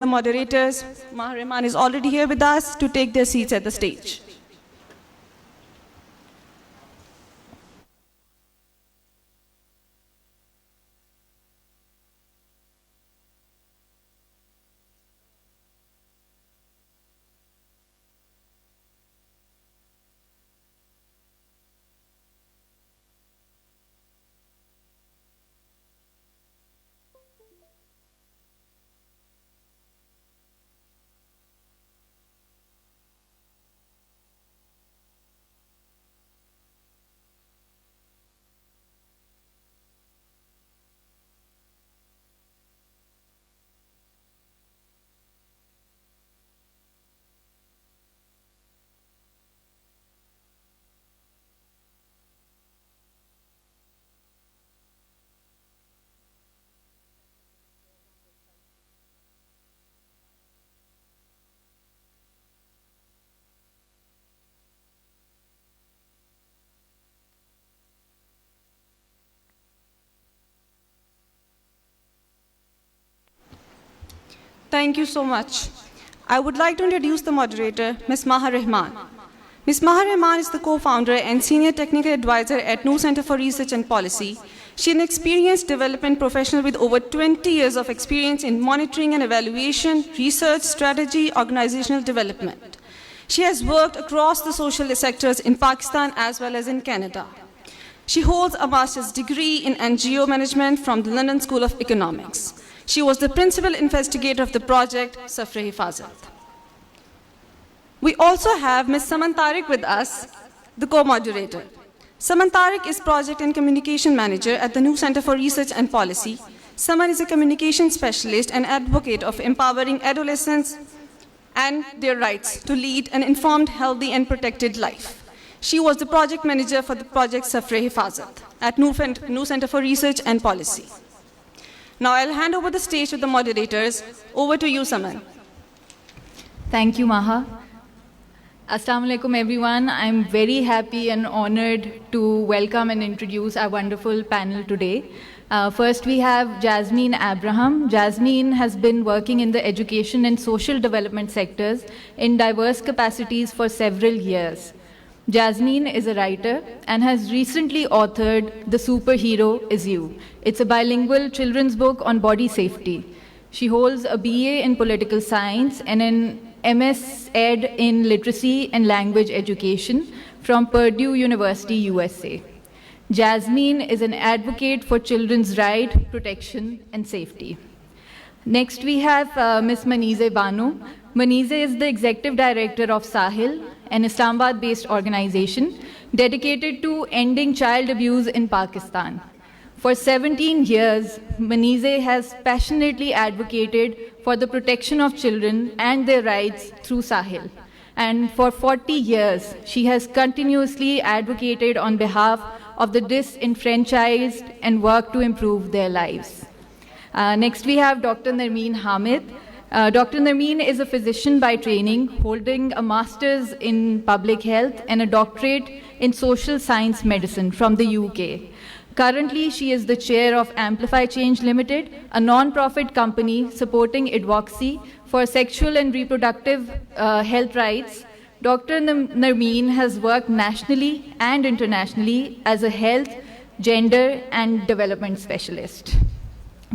The moderators, Maha Rehman is already here with us to take their seats at the stage. Thank you so much. I would like to introduce the moderator, Ms. Maha Rehman. Ms. Maha Rehman is the co-founder and senior technical advisor at Noor Center for Research and Policy. She is an experienced development professional with over 20 years of experience in monitoring and evaluation, research, strategy, organizational development. She has worked across the social sectors in Pakistan as well as in Canada. She holds a master's degree in NGO management from the London School of Economics. She was the principal investigator of the project Safre-e-Hifazat. We also have Ms. Saman Tariq with us, the co-moderator. Saman Tariq is project and communication manager at the Noor Center for Research and Policy. Saman is a communication specialist and advocate of empowering adolescents and their rights to lead an informed, healthy, and protected life. She was the project manager for the project Safre-e-Hifazat at Noor Center for Research and Policy. Now I'll hand over the stage to the moderators. Over to you, Saman. Thank you, Maha. Assalamu alaikum, everyone. I'm very happy and honored to welcome and introduce our wonderful panel today. First, we have Jasmine Abraham. Jasmine has been working in the education and social development sectors in diverse capacities for several years. Jasmine is a writer and has recently authored The Superhero Is You. It's a bilingual children's book on body safety. She holds a BA in political science and an MS Ed in literacy and language education from Purdue University, USA. Jasmine is an advocate for children's rights, protection, and safety. Next, we have Ms. Manize Banu. Manize is the executive director of Sahil, an Islamabad-based organization dedicated to ending child abuse in Pakistan. For 17 years, Manize has passionately advocated for the protection of children and their rights through Sahil. And for 40 years, she has continuously advocated on behalf of the disenfranchised and worked to improve their lives. Next, we have Dr. Narmeen Hamid. Dr. Narmeen is a physician by training, holding a master's in public health and a doctorate in social science medicine from the UK. Currently, she is the chair of Amplify Change Limited, a non-profit company supporting advocacy for sexual and reproductive health rights. Dr. Narmeen has worked nationally and internationally as a health, gender, and development specialist.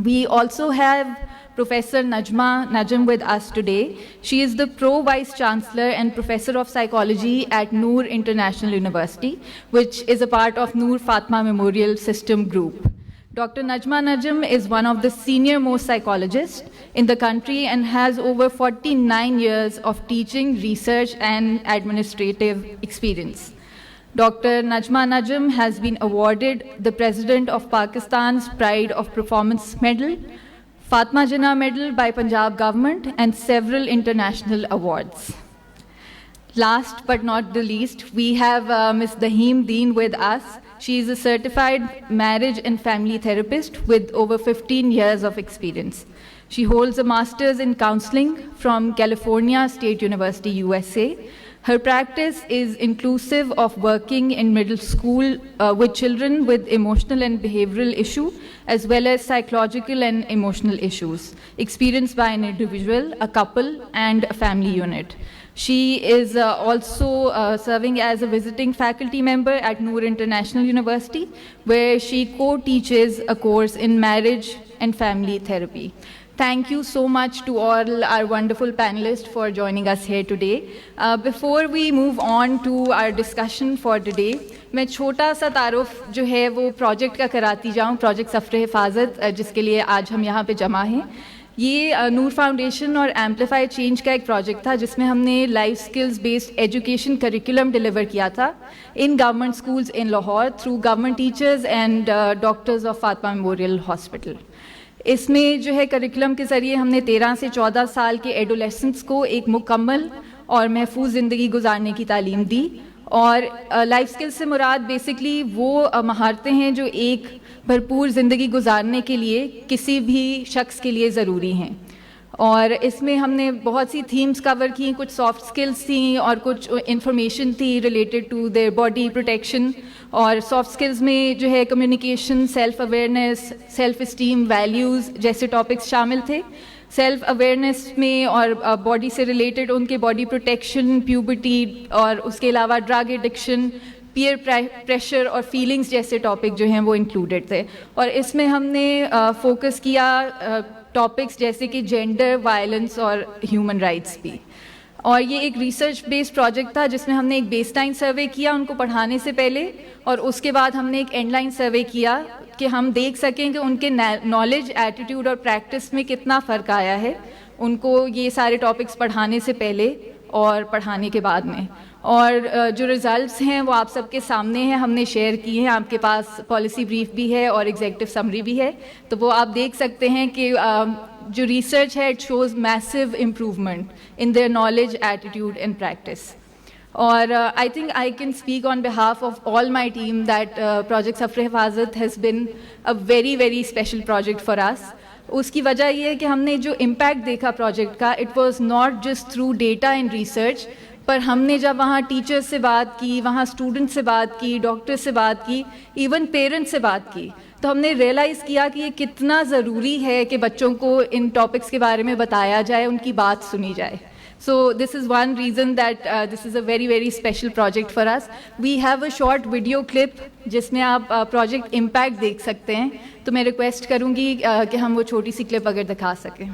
We also have Professor Najma Najam with us today. She is the Pro-Vice Chancellor and Professor of Psychology at Noor International University, which is a part of Noor Fatma Memorial System Group. Dr. Najma Najam is one of the senior-most psychologists in the country and has over 49 years of teaching, research, and administrative experience. Dr. Najma Najam has been awarded the President of Pakistan's Pride of Performance Medal, Fatma Jinnah Medal by Punjab government, and several international awards. Last but not the least, we have Ms. Daheem Deen with us. She is a certified marriage and family therapist with over 15 years of experience. She holds a master's in counseling from California State University, USA. Her practice is inclusive of working in middle school with children with emotional and behavioral issue, as well as psychological and emotional issues experienced by an individual, a couple, and a family unit. She is also serving as a visiting faculty member at Noor International University, where she co-teaches a course in marriage and family therapy. Thank you so much to all our wonderful panelists for joining us here today. Before we move on to our discussion for today, میں چھوٹا سا تعارف جو ہے وہ project کا کراتی جاؤں, پروجیکٹ سفر حفاظت, جس کے لیے آج ہم یہاں پہ جمع ہیں. یہ نور فاؤنڈیشن اور ایمپلیفائی چینج کا ایک پروجیکٹ تھا جس میں ہم نے life skills based education curriculum deliver کیا تھا in government schools in Lahore through government teachers and doctors of Fatima memorial hospital. اس میں جو ہے کریکولم کے ذریعے ہم نے 13 سے 14 سال کے ایڈولیسنٹس کو ایک مکمل اور محفوظ زندگی گزارنے کی تعلیم دی. اور لائف اسکل سے مراد بیسکلی وہ مہارتیں ہیں جو ایک بھرپور زندگی گزارنے کے لیے کسی بھی شخص کے لیے ضروری ہیں. اور اس میں ہم نے بہت سی تھیمز کور کی, کچھ سافٹ اسکلس تھیں اور کچھ انفارمیشن تھی related to their body protection. اور سافٹ اسکلز میں جو ہے communication, self awareness, self esteem, values جیسے ٹاپکس شامل تھے. سیلف اویئرنیس میں اور باڈی سے ریلیٹڈ ان کے باڈی پروٹیکشن, پیوبرٹی, اور اس کے علاوہ ڈرگ ایڈکشن, پیئر پریشر اور فیلنگس جیسے ٹاپک جو ہیں وہ انکلوڈیڈ تھے. اور اس میں ہم نے فوکس کیا ٹاپکس جیسے کہ جینڈر, وائلنس اور ہیومن رائٹس بھی. اور یہ ایک ریسرچ بیسڈ پروجیکٹ تھا جس میں ہم نے ایک بیس لائن سروے کیا ان کو پڑھانے سے پہلے, اور اس کے بعد ہم نے ایک اینڈ لائن سروے کیا کہ ہم دیکھ سکیں کہ ان کے نالج, ایٹیٹیوڈ اور پریکٹس میں کتنا فرق آیا ہے ان کو یہ سارے ٹاپکس پڑھانے سے پہلے اور پڑھانے کے بعد میں. اور جو ریزلٹس ہیں وہ آپ سب کے سامنے ہیں, ہم نے شیئر کی ہیں, آپ کے پاس پالیسی بریف بھی ہے اور ایگزیکٹو سمری بھی ہے, تو وہ آپ دیکھ سکتے ہیں کہ جو ریسرچ ہے it shows massive improvement in their knowledge, attitude and practice. اور I think I can speak on behalf of all my team that Project Safar Hifazat has been a very, very special project for us. اس کی وجہ یہ ہے کہ ہم نے جو impact دیکھا پروجیکٹ کا, it was not just through data and research, پر ہم نے جب وہاں ٹیچرس سے بات کی, وہاں اسٹوڈنٹ سے بات کی, ڈاکٹر سے بات کی, ایون پیرنٹس سے بات کی, تو ہم نے ریئلائز کیا کہ یہ کتنا ضروری ہے کہ بچوں کو ان ٹاپکس کے بارے میں بتایا جائے, ان کی بات سنی جائے. So this is one reason that this is a very, very special project for us. We have a short video clip جس میں آپ پروجیکٹ امپیکٹ دیکھ سکتے ہیں, تو میں ریکویسٹ کروں گی کہ ہم وہ چھوٹی سی کلپ اگر دکھا سکیں.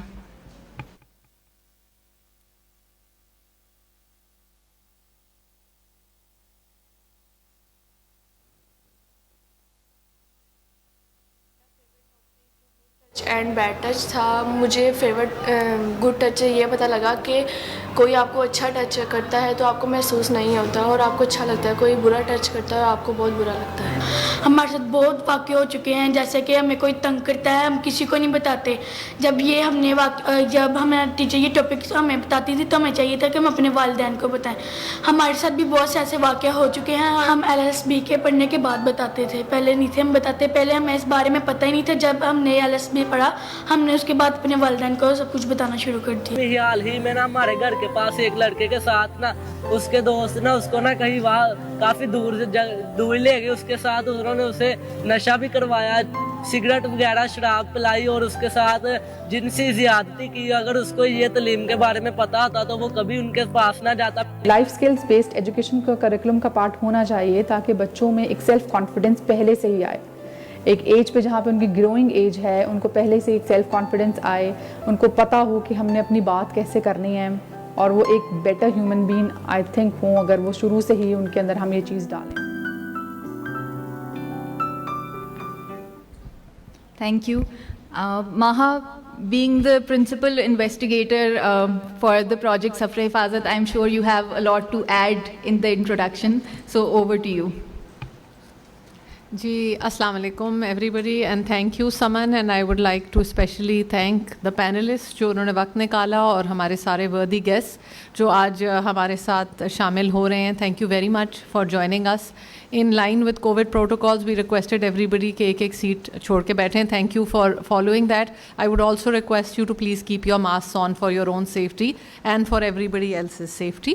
اینڈ بیڈ ٹچ تھا. مجھے فیوریٹ گڈ ٹچ یہ پتہ لگا کہ کوئی آپ کو اچھا ٹچ کرتا ہے تو آپ کو محسوس نہیں ہوتا اور آپ کو اچھا لگتا ہے, کوئی برا ٹچ کرتا ہے اور آپ کو بہت برا لگتا ہے. ہمارے ساتھ بہت واقع ہو چکے ہیں, جیسے کہ ہمیں کوئی تنگ کرتا ہے ہم کسی کو نہیں بتاتے. جب ہمیں ٹیچر یہ ٹاپک ہمیں بتاتی تھی تو ہمیں چاہیے تھا کہ ہم اپنے والدین کو بتائیں. ہمارے ساتھ بھی بہت سے ایسے واقعہ ہو چکے ہیں. ہم LSB کے پڑھنے کے بعد بتاتے تھے, پہلے نہیں تھے ہم بتاتے, پہلے ہمیں اس بارے میں پتہ ہی نہیں تھا. جب ہم نے LSB پڑھا ہم نے اس کے بعد اپنے والدین کو سب کچھ بتانا شروع کر دیا. حال ہی میں نا ہمارے گھر کے پاس ایک لڑکے کے ساتھ نا اس کے دوست نا اس کو نا کہیں وہاں کافی دور لے گئے, اس کے ساتھ انہوں نے اسے نشہ بھی کروایا, سگریٹ وغیرہ شراب پلائی اور اس کے ساتھ جنسی زیادتی کی. اگر اس کو یہ تعلیم کے بارے میں پتا ہوتا تو وہ کبھی ان کے پاس نہ جاتا. لائف سکلز بیسڈ ایجوکیشن کا کریکولم کا پارٹ ہونا چاہیے تاکہ بچوں میں ایک سیلف کانفیڈنس پہلے سے ہی آئے. ایک ایج پہ جہاں پہ ان کی گروئنگ ایج ہے ان کو پہلے سے ایک سیلف کانفیڈنس آئے, ان کو پتہ ہو کہ ہم نے اپنی بات کیسے کرنی ہے, اور وہ ایک better human being I think ہوں اگر وہ شروع سے ہی ان کے اندر ہم یہ چیز ڈالیں. Thank you. Maha, being the principal investigator for the project Safar Hifazat, I'm sure you have a lot to add in the introduction. So over to you. جی السلام علیکم everybody and thank you Saman, and I would like to especially thank the panelist جو انہوں نے وقت نکالا, اور ہمارے سارے وردی گیسٹ جو آج ہمارے ساتھ شامل ہو رہے ہیں. Thank you very much for joining us. In line with covid protocols we requested everybody کہ ایک ایک سیٹ چھوڑ کے بیٹھیں. Thank you for following that. I would also request you to please keep your mask on for your own safety and for everybody else's safety.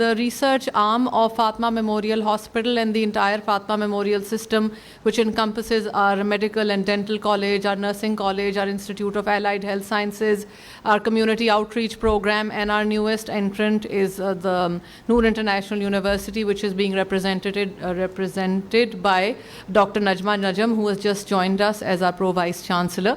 the research arm of Fatma Memorial Hospital and the entire Fatma Memorial system, which encompasses our medical and dental college, our nursing college, our Institute of Allied Health Sciences, our community outreach program, and our newest entrant is the Noor International University, which is being represented by Dr. Najma Najam, who has just joined us as our Pro Vice Chancellor.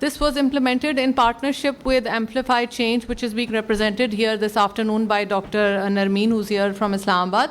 this was implemented in partnership with Amplify Change, which is being represented here this afternoon by Dr. Narmeen, who's here from Islamabad.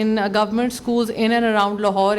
in government schools in and around Lahore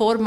4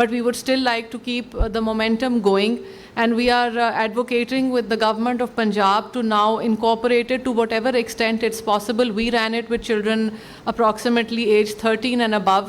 but we would still like to keep the momentum going, and we are advocating with the government of Punjab to now incorporate it to whatever extent it's possible. We ran it with children approximately age 13 and above,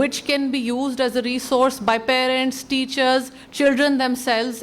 which can be used as a resource by parents, teachers, children themselves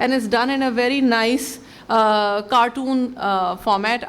and it's done in a very nice cartoon format.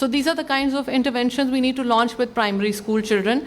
So these are the kinds of interventions we need to launch with primary school children.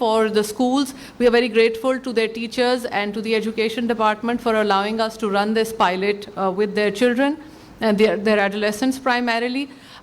for the schools. We are very grateful to their teachers and to the education department for allowing us to run this pilot with their children and their adolescents primarily.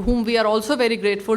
whom we are also very grateful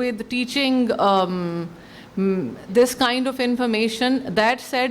with teaching this kind of information. That said,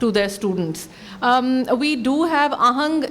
to their students. We do have Ahang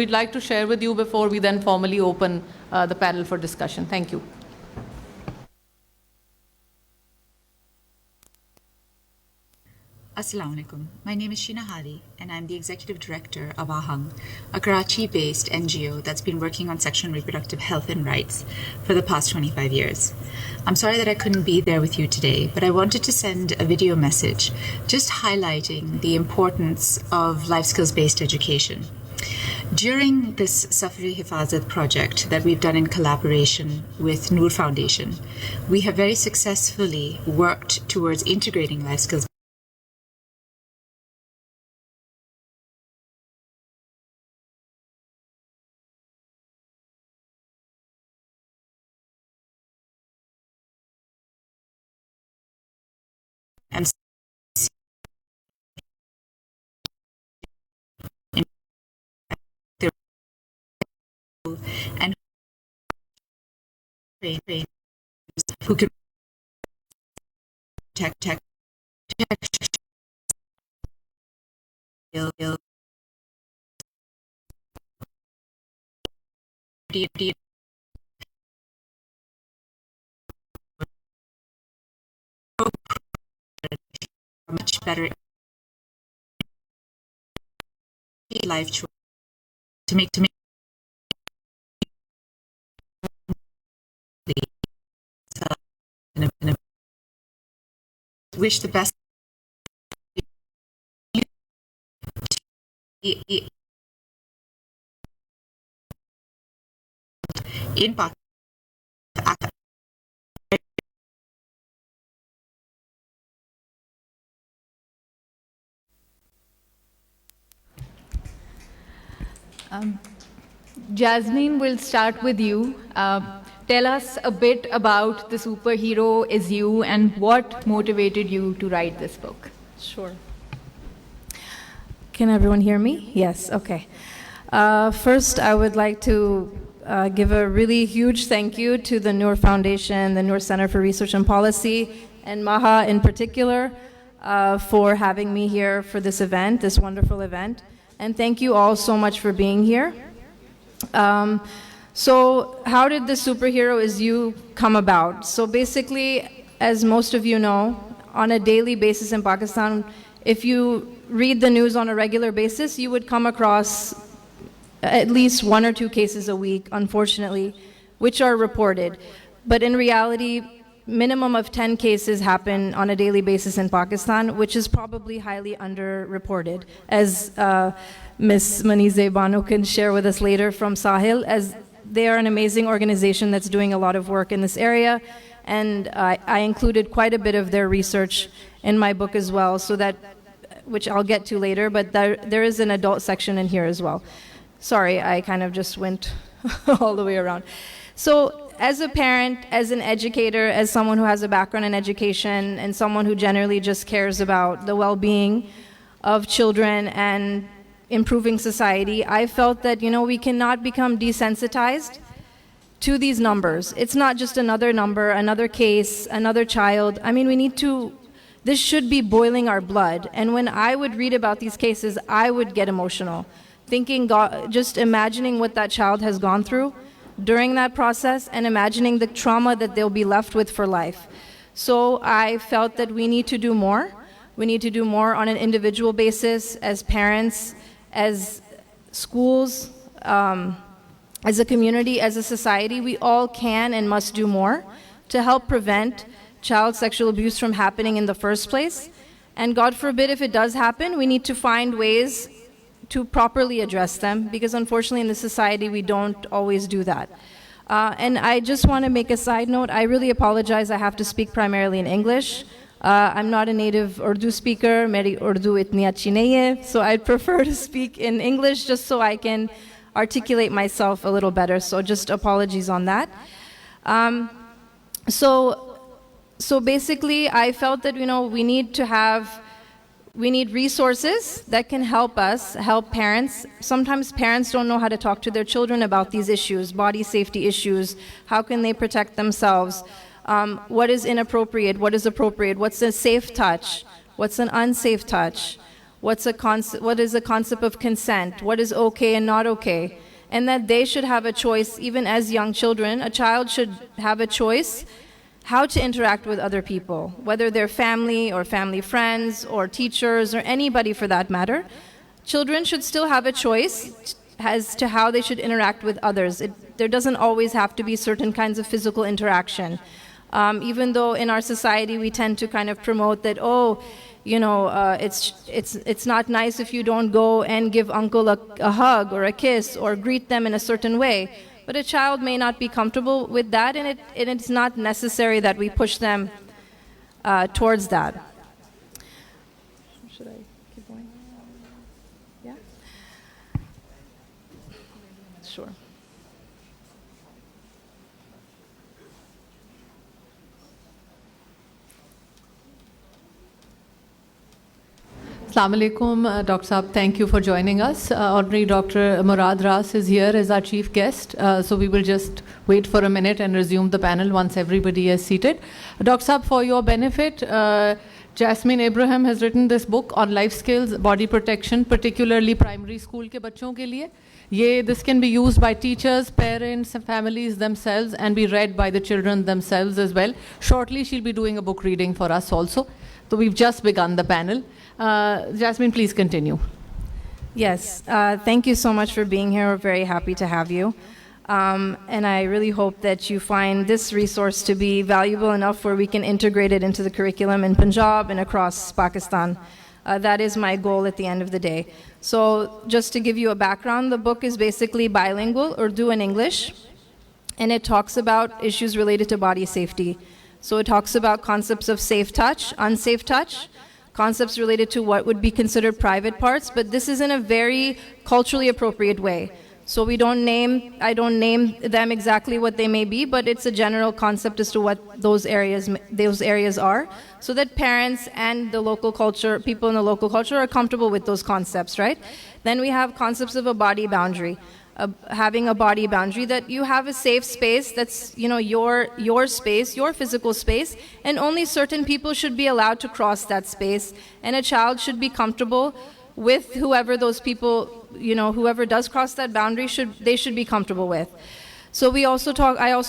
we'd like to share with you before we then formally open the panel for discussion. Thank you. Assalamu alaikum. My name is Sheena Hadi and I'm the Executive Director of Ahang, a Karachi-based NGO that's been working on sexual and reproductive health and rights for the past 25 years. I'm sorry that I couldn't be there with you today, but I wanted to send a video message just highlighting the importance of life skills-based education. During this Safri Hifazat project that we've done in collaboration with Noor Foundation, we have very successfully worked towards integrating life skills and and who can protect much better life choice to make wish the best in Pakistan. Jasmine, we'll start with you. Tell us a bit about The Superhero Is You and what motivated you to write this book. Sure. Can everyone hear me? Yes, okay. First, I would like to give a really huge thank you to the Noor Foundation, the Noor Center for Research and Policy, and Maha in particular, for having me here for this event, this wonderful event. And thank you all so much for being here. So how did The Superhero Is You come about? So basically, as most of you know, on a daily basis in Pakistan, if you read the news on a regular basis, you would come across at least 1 or 2 cases a week, unfortunately, which are reported. But in reality, minimum of 10 cases happen on a daily basis in Pakistan, which is probably highly underreported, as Ms. Manize Banu can share with us later from Sahil, as they are an amazing organization that's doing a lot of work in this area. And I included quite a bit of their research in my book as well, so that, which I'll get to later, but there is an adult section in here as well. Sorry, I kind of just went all the way around. So as a parent, as an educator, as someone who has a background in education, and someone who generally just cares about the well-being of children and improving society, I felt that, we cannot become desensitized to these numbers. It's not just another number, another case, another child. I mean, this should be boiling our blood. And when I would read about these cases, I would get emotional, thinking, just imagining what that child has gone through during that process and imagining the trauma that they'll be left with for life. So I felt that we need to do more. We need to do more on an individual basis, as parents, as schools, as a community, as a society. We all can and must do more to help prevent child sexual abuse from happening in the first place. And God forbid if it does happen, we need to find ways to properly address them, because unfortunately in this society we don't always do that. And I just want to make a side note. I really apologize. I have to speak primarily in English. I'm not a native Urdu speaker. Meri Urdu itni achhi nahi hai, so I'd prefer to speak in English just so I can articulate myself a little better. So just apologies on that. So basically, I felt that we need resources that can help us, help parents. Sometimes parents don't know how to talk to their children about these issues, body safety issues. How can they protect themselves? What is inappropriate? What is appropriate? What's a safe touch? What's an unsafe touch? What is the concept of consent? What is okay and not okay? And that they should have a choice, even as young children. A child should have a choice how to interact with other people, whether they're family or family friends or teachers or anybody for that matter. Children should still have a choice as to how they should interact with others. There doesn't always have to be certain kinds of physical interaction. Even though in our society we tend to kind of promote that, it's not nice if you don't go and give uncle a hug or a kiss or greet them in a certain way. But a child may not be comfortable with that, and it's not necessary that we push them towards that. Should I keep going? Yeah? Sure. Assalamu alaikum, Dr. Saab. Thank you for joining us. Honorary Dr. Murad Ras is here as our chief guest, so we will just wait for a minute and resume the panel once everybody is seated. Dr. Saab, for your benefit, Jasmine Abraham has written this book on life skills, body protection, particularly primary school ke bachon ke liye. This can be used by teachers, parents, and families themselves, and be read by the children themselves as well. Shortly, she'll be doing a book reading for us also. So we've just begun the panel. Jasmine, please continue. Yes, thank you so much for being here. We're very happy to have you. And I really hope that you find this resource to be valuable enough where we can integrate it into the curriculum in Punjab and across Pakistan. That is my goal at the end of the day. So just to give you a background, the book is basically bilingual, Urdu and English. and it talks about issues related to body safety. So it talks about concepts of safe touch, unsafe touch, concepts related to what would be considered private parts, but this is in a very culturally appropriate way. So I don't name them exactly what they may be, but it's a general concept as to what those areas are, so that parents and the local culture, people in the local culture are comfortable with those concepts, right? Then we have concepts of a body boundary. Having a body boundary, that you have a safe space that's, your space, your physical space, and only certain people should be allowed to cross that space, and a child should be comfortable with whoever those people, whoever does cross that boundary, they should be comfortable with. So I also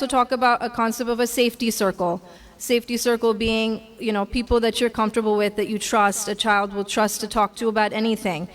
talk about a concept of a safety circle. Safety circle being, people that you're comfortable with, that you trust, a child will trust to talk to about anything.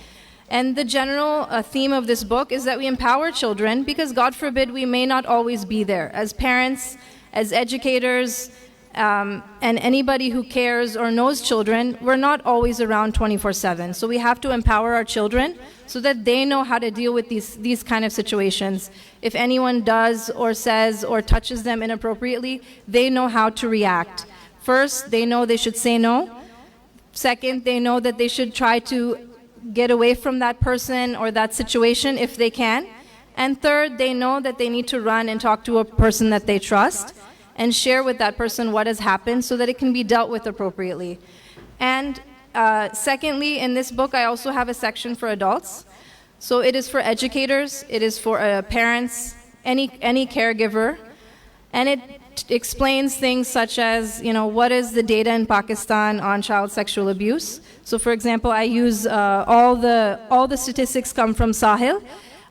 And the general theme of this book is that we empower children, because God forbid we may not always be there. As parents, as educators, and anybody who cares or knows children, we're not always around 24/7. So we have to empower our children so that they know how to deal with these kind of situations. If anyone does or says or touches them inappropriately, they know how to react. First, they know they should say no. Second, they know that they should try to get away from that person or that situation if they can. And third, they know that they need to run and talk to a person that they trust and share with that person what has happened so that it can be dealt with appropriately. And secondly, in this book, I also have a section for adults. So it is for educators, it is for parents, any caregiver, and it explains things such as, what is the data in Pakistan on child sexual abuse. So for example, I use all the statistics come from Sahil.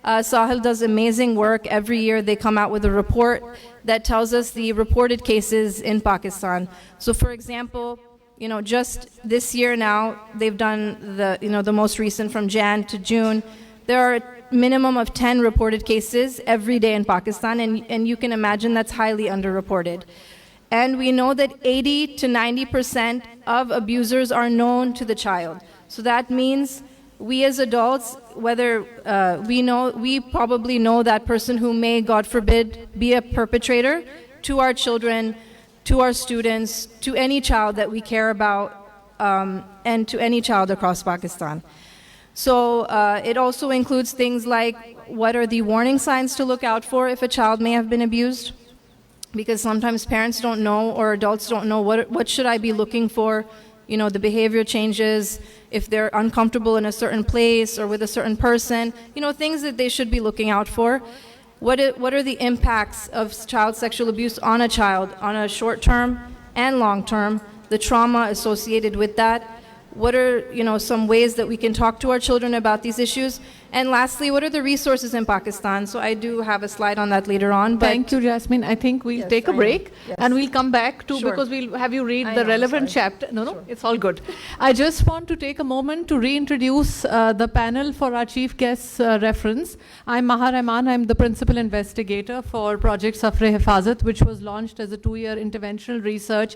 Sahil does amazing work. Every year they come out with a report that tells us the reported cases in Pakistan. So for example, just this year now, they've done the most recent from Jan to June. There are a minimum of 10 reported cases every day in Pakistan, and you can imagine that's highly underreported. And we know that 80 to 90% of abusers are known to the child. So that means we as adults, whether we probably know that person who may, God forbid, be a perpetrator, to our children, to our students, to any child that we care about, and to any child across Pakistan. So it also includes things like, what are the warning signs to look out for if a child may have been abused? Because sometimes parents don't know, or adults don't know, what should I be looking for? The behavior changes, if they're uncomfortable in a certain place or with a certain person, things that they should be looking out for. What are the impacts of child sexual abuse on a child, on a short term and long term, the trauma associated with that? What are, some ways that we can talk to our children about these issues? And lastly, what are the resources in Pakistan? So I do have a slide on that later on. But thank you, Jasmine. I think we'll take a break and we'll come back to, Sure. because we'll have you read the relevant chapter. No, it's all good. I just want to take a moment to reintroduce the panel for our chief guest's reference. I'm Maha Rahman. I'm the principal investigator for Project Safre Hifazat, which was launched as a 2-year interventional research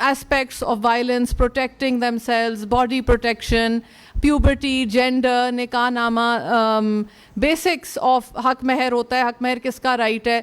aspects of violence, protecting themselves, body protection, puberty, gender, nikah nama, basics of haq meher hota hai, haq meher kiska right hai.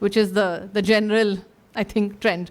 which is the general I think trend.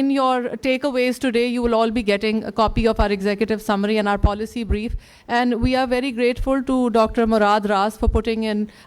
in your takeaways today you will all be getting a copy of our executive summary and our policy brief, and we are very grateful to Dr. Murad Ras for putting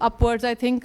upwards I think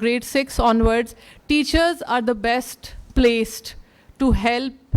grade 6 onwards teachers are the best placed to help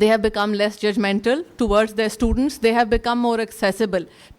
they have become less judgmental towards their students, they have become more accessible.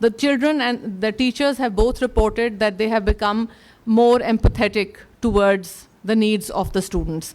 The children and the teachers have both reported that they have become more empathetic towards the needs of the students.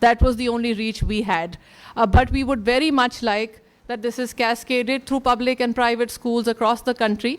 That was the only reach we had. But we would very much like that this is cascaded through public and private schools across the country.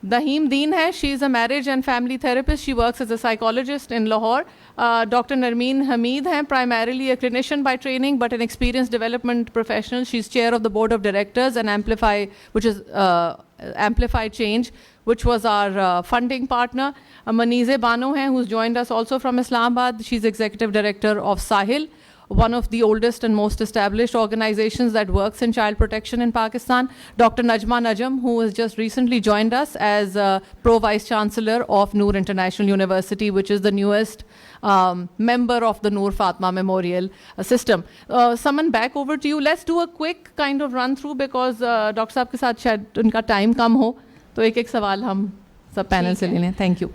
Naheem Deen hai, she is a marriage and family therapist. She works as a psychologist in Lahore. Dr. Narmeen Hameed hai, primarily a clinician by training but an experienced development professional. She's chair of the board of directors and Amplify Change, which was our funding partner. Manize Bano hai, who's joined us also from Islamabad. She's executive director of Sahil, one of the oldest and most established organizations that works in child protection in Pakistan. Dr. Najma Najam, who has just recently joined us as Pro Vice Chancellor of Noor International University, which is the newest member of the Noor Fatma Memorial System. Saman, back over to you. Let's do a quick kind of run through because Dr. Saab ke saath shayad unka time kam ho, to ek sawal hum sab panel se le lein. Thank you.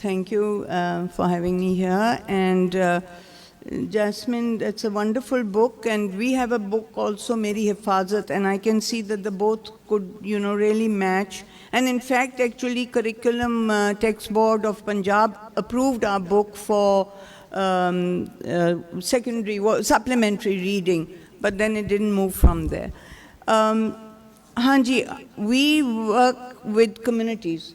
Thank you for having me here. And Jasmine, that's a wonderful book. And we have a book also, Meri Hifazat, and I can see that the both could, really match. And in fact, actually, Curriculum Text Board of Punjab approved our book for supplementary reading, but then it didn't move from there. Hanji, we work with communities.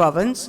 province,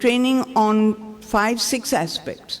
training on 5-6 aspects.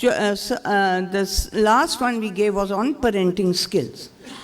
the last one we gave was on parenting skills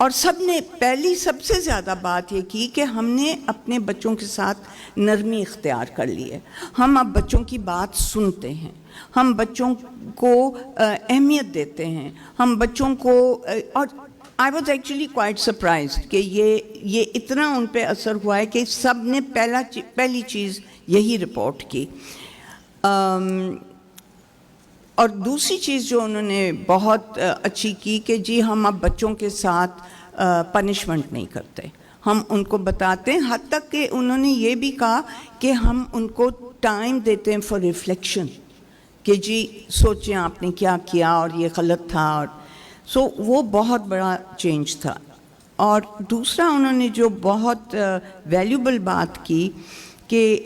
اور سب نے پہلی سب سے زیادہ بات یہ کی کہ ہم نے اپنے بچوں کے ساتھ نرمی اختیار کر لی ہے. ہم اب بچوں کی بات سنتے ہیں, ہم بچوں کو اہمیت دیتے ہیں, ہم بچوں کو, اور I was actually quite surprised کہ یہ اتنا ان پہ اثر ہوا ہے کہ سب نے پہلی چیز یہی رپورٹ کی. اور دوسری چیز جو انہوں نے بہت اچھی کی کہ جی ہم اب بچوں کے ساتھ پنشمنٹ نہیں کرتے, ہم ان کو بتاتے ہیں, حد تک کہ انہوں نے یہ بھی کہا کہ ہم ان کو ٹائم دیتے ہیں فار ریفلیکشن کہ جی سوچیں آپ نے کیا کیا اور یہ غلط تھا. اور سو وہ بہت بڑا چینج تھا. اور دوسرا انہوں نے جو بہت ویلیوبل بات کی کہ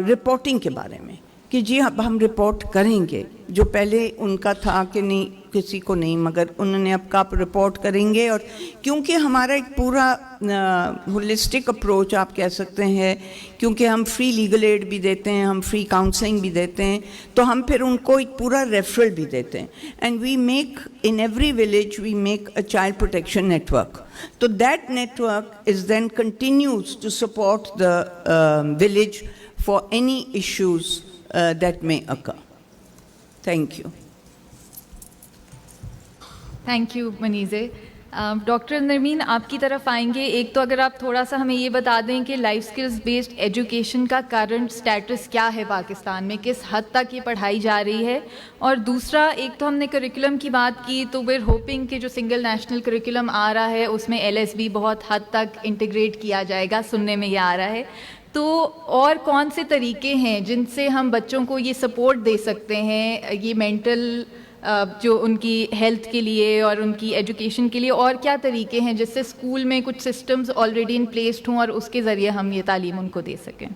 رپورٹنگ کے بارے میں کہ جی اب ہم رپورٹ کریں گے, جو پہلے ان کا تھا کہ نہیں کسی کو نہیں, مگر انہوں نے اب کہا رپورٹ کریں گے. اور کیونکہ ہمارا ایک پورا ہولسٹک اپروچ آپ کہہ سکتے ہیں, کیونکہ ہم فری لیگل ایڈ بھی دیتے ہیں, ہم فری کاؤنسلنگ بھی دیتے ہیں, تو ہم پھر ان کو ایک پورا ریفرل بھی دیتے ہیں. And we make in every village we make a child protection network. تو that network is then continues to support the village for any issues that may occur. Thank you. Thank you Munizae. Doctor Nermeen آپ کی طرف آئیں گے. ایک تو اگر آپ تھوڑا سا ہمیں یہ بتا دیں کہ لائف اسکلز بیسڈ ایجوکیشن کا کرنٹ اسٹیٹس کیا ہے پاکستان میں, کس حد تک یہ پڑھائی جا رہی ہے. اور دوسرا, ایک تو ہم نے کریکولم کی بات کی, تو ویئر ہوپنگ کہ جو سنگل نیشنل کریکولم آ رہا ہے اس میں LSB بہت حد تک انٹیگریٹ کیا جائے گا, سننے میں یہ آ رہا ہے. تو اور کون سے طریقے ہیں جن سے ہم بچوں کو یہ سپورٹ دے سکتے ہیں, یہ مینٹل جو ان کی ہیلتھ کے لیے اور ان کی ایجوکیشن کے لیے, اور کیا طریقے ہیں جس سے اسکول میں کچھ سسٹمز آلریڈی ان پلیسڈ ہوں اور اس کے ذریعے ہم یہ تعلیم ان کو دے سکیں؟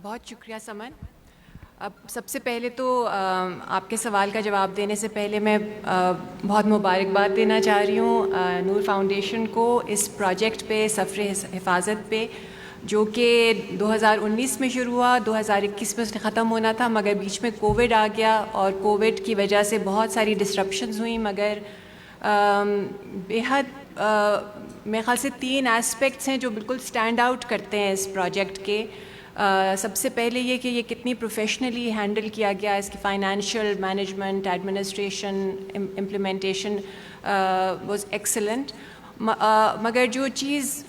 بہت شکریہ سمن. اب سب سے پہلے تو آپ کے سوال کا جواب دینے سے پہلے میں بہت مبارکباد دینا چاہ رہی ہوں نور فاؤنڈیشن کو اس پروجیکٹ پہ, سفر حفاظت پہ, جو کہ 2019 میں شروع ہوا, 2021 میں اس نے ختم ہونا تھا, مگر بیچ میں کووڈ آ گیا اور کووڈ کی وجہ سے بہت ساری ڈسرپشنز ہوئیں. مگر بیحد میرے خیال سے 3 ایسپیکٹس ہیں جو بالکل اسٹینڈ آؤٹ کرتے ہیں اس پروجیکٹ کے. سب سے پہلے یہ کہ یہ کتنی پروفیشنلی ہینڈل کیا گیا, اس کی financial management, administration, implementation was excellent. مگر جو چیز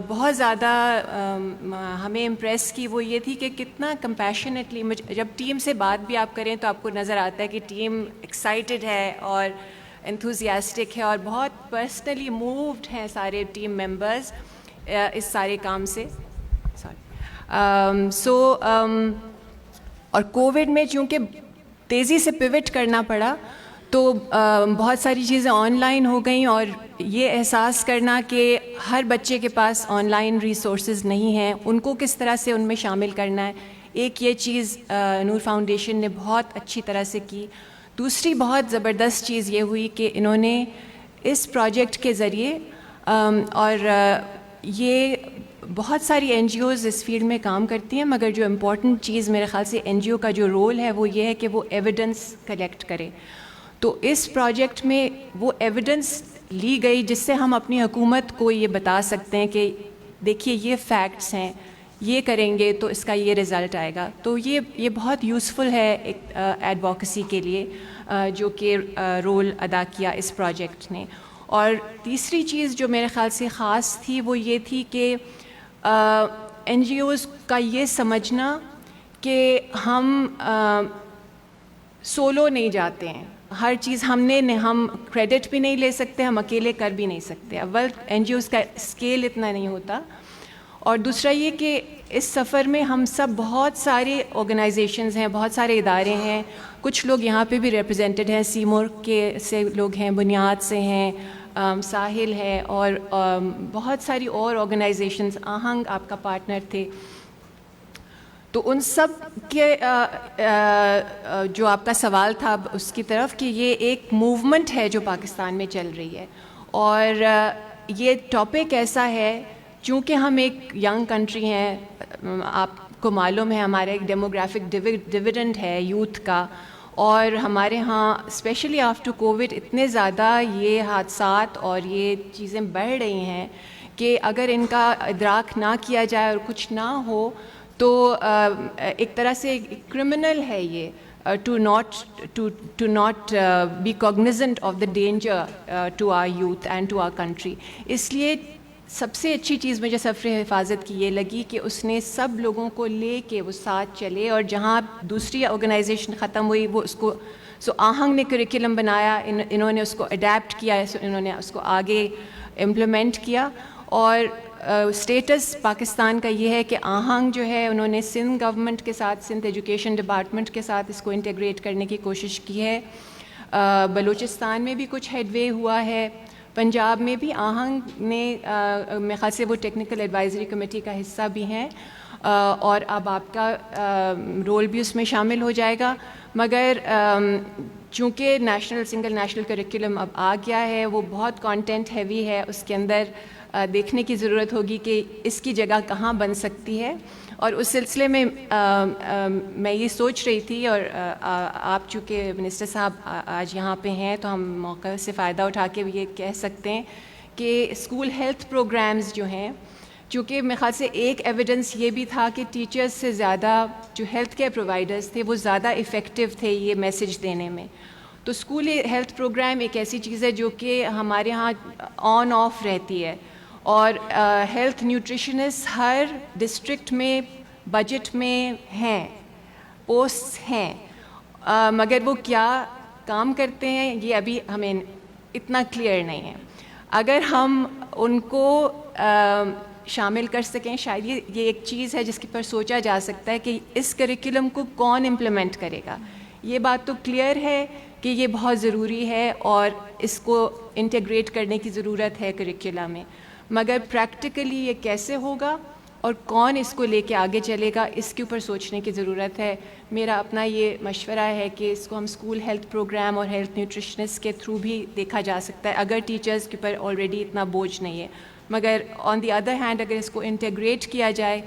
بہت زیادہ ہمیں امپریس کی وہ یہ تھی کہ کتنا کمپیشنیٹلی, جب ٹیم سے بات بھی آپ کریں تو آپ کو نظر آتا ہے کہ ٹیم ایکسائٹیڈ ہے اور انتھوزیاسٹک ہے اور بہت پرسنلی مووڈ ہیں سارے ٹیم ممبرز اس سارے کام سے. اور کووڈ میں چونکہ تیزی سے پیوٹ کرنا پڑا تو بہت ساری چیزیں آن لائن ہو گئیں, اور یہ احساس کرنا کہ ہر بچے کے پاس آن لائن ریسورسز نہیں ہیں, ان کو کس طرح سے ان میں شامل کرنا ہے, ایک یہ چیز نور فاؤنڈیشن نے بہت اچھی طرح سے کی. دوسری بہت زبردست چیز یہ ہوئی کہ انہوں نے اس پروجیکٹ کے ذریعے, اور یہ بہت ساری NGOز اس فیلڈ میں کام کرتی ہیں, مگر جو امپورٹنٹ چیز میرے خیال سے NGO کا جو رول ہے وہ یہ ہے کہ وہ ایویڈنس کلیکٹ کرے. تو اس پروجیکٹ میں وہ ایویڈنس لی گئی جس سے ہم اپنی حکومت کو یہ بتا سکتے ہیں کہ دیکھیے یہ فیکٹس ہیں, یہ کریں گے تو اس کا یہ رزلٹ آئے گا. تو یہ بہت یوزفل ہے ایک ایڈووکیسی کے لیے جو کہ رول ادا کیا اس پروجیکٹ نے. اور تیسری چیز جو میرے خیال سے خاص تھی وہ یہ تھی کہ NGOز کا یہ سمجھنا کہ ہم سولو نہیں جاتے ہیں, ہر چیز ہم کریڈٹ بھی نہیں لے سکتے, ہم اکیلے کر بھی نہیں سکتے. اول NGOز کا اسکیل اتنا نہیں ہوتا, اور دوسرا یہ کہ اس سفر میں ہم سب بہت سارے آرگنائزیشنز ہیں, بہت سارے ادارے ہیں, کچھ لوگ یہاں پہ بھی ریپرزینٹڈ ہیں, سیمور کے سے لوگ ہیں, بنیاد سے ہیں, ساحل ہے, اور بہت ساری اور آرگنائزیشنز, آہنگ آپ کا پارٹنر تھے. تو ان سب کے جو آپ کا سوال تھا اس کی طرف کہ یہ ایک موومنٹ ہے جو پاکستان میں چل رہی ہے, اور یہ ٹاپک ایسا ہے چونکہ ہم ایک ینگ کنٹری ہیں, آپ کو معلوم ہے ہمارا ایک ڈیموگرافک ڈویڈنڈ ہے یوتھ کا, اور ہمارے ہاں اسپیشلی آفٹر کووڈ اتنے زیادہ یہ حادثات اور یہ چیزیں بڑھ رہی ہیں کہ اگر ان کا ادراک نہ کیا جائے اور کچھ نہ ہو تو ایک طرح سے کرمنل ہے یہ to not be cognizant of the danger to our youth and to our country. اس لیے سب سے اچھی چیز مجھے سفر حفاظت کی یہ لگی کہ اس نے سب لوگوں کو لے کے وہ ساتھ چلے, اور جہاں دوسری آرگنائزیشن ختم ہوئی وہ اس کو آہنگ نے کریکولم بنایا, انہوں نے اس کو اڈیپٹ کیا, انہوں نے اس کو آگے امپلیمنٹ کیا. اور اسٹیٹس پاکستان کا یہ ہے کہ آہنگ جو ہے انہوں نے سندھ گورنمنٹ کے ساتھ, سندھ ایجوکیشن ڈپارٹمنٹ کے ساتھ اس کو انٹیگریٹ کرنے کی کوشش کی ہے. بلوچستان میں بھی کچھ ہیڈ وے ہوا ہے, پنجاب میں بھی آہنگ نے میرے خیال سے وہ ٹیکنیکل ایڈوائزری کمیٹی کا حصہ بھی ہیں, اور اب آپ کا رول بھی اس میں شامل ہو جائے گا. مگر چونکہ سنگل نیشنل کریکولم اب آ گیا ہے, وہ بہت کانٹینٹ ہیوی ہے, اس کے اندر دیکھنے کی ضرورت ہوگی کہ اس کی جگہ کہاں بن سکتی ہے. اور اس سلسلے میں میں یہ سوچ رہی تھی, اور آپ چونکہ منسٹر صاحب آج یہاں پہ ہیں تو ہم موقع سے فائدہ اٹھا کے یہ کہہ سکتے ہیں کہ اسکول ہیلتھ پروگرامز جو ہیں, چونکہ میرے خیال سے ایک ایویڈنس یہ بھی تھا کہ ٹیچرز سے زیادہ جو ہیلتھ کیئر پرووائڈرز تھے وہ زیادہ افیکٹو تھے یہ میسیج دینے میں. تو اسکول ہیلتھ پروگرام ایک ایسی چیز ہے جو کہ ہمارے ہاں آن آف رہتی ہے, اور ہیلتھ نیوٹریشنسٹ ہر ڈسٹرکٹ میں بجٹ میں ہیں, پوسٹ ہیں, مگر وہ کیا کام کرتے ہیں یہ ابھی ہمیں اتنا کلیئر نہیں ہے. اگر ہم ان کو شامل کر سکیں, شاید یہ ایک چیز ہے جس کے پر سوچا جا سکتا ہے کہ اس کریکولم کو کون امپلیمنٹ کرے گا. یہ بات تو کلیئر ہے کہ یہ بہت ضروری ہے اور اس کو انٹیگریٹ کرنے کی ضرورت ہے کریکولم میں, مگر پریکٹیکلی یہ کیسے ہوگا اور کون اس کو لے کے آگے چلے گا, اس کے اوپر سوچنے کی ضرورت ہے. میرا اپنا یہ مشورہ ہے کہ اس کو ہم اسکول ہیلتھ پروگرام اور ہیلتھ نیوٹریشنسٹ کے تھرو بھی دیکھا جا سکتا ہے, اگر ٹیچرز کے اوپر آلریڈی اتنا بوجھ نہیں ہے. مگر آن دی ادر ہینڈ اگر اس کو انٹیگریٹ کیا جائے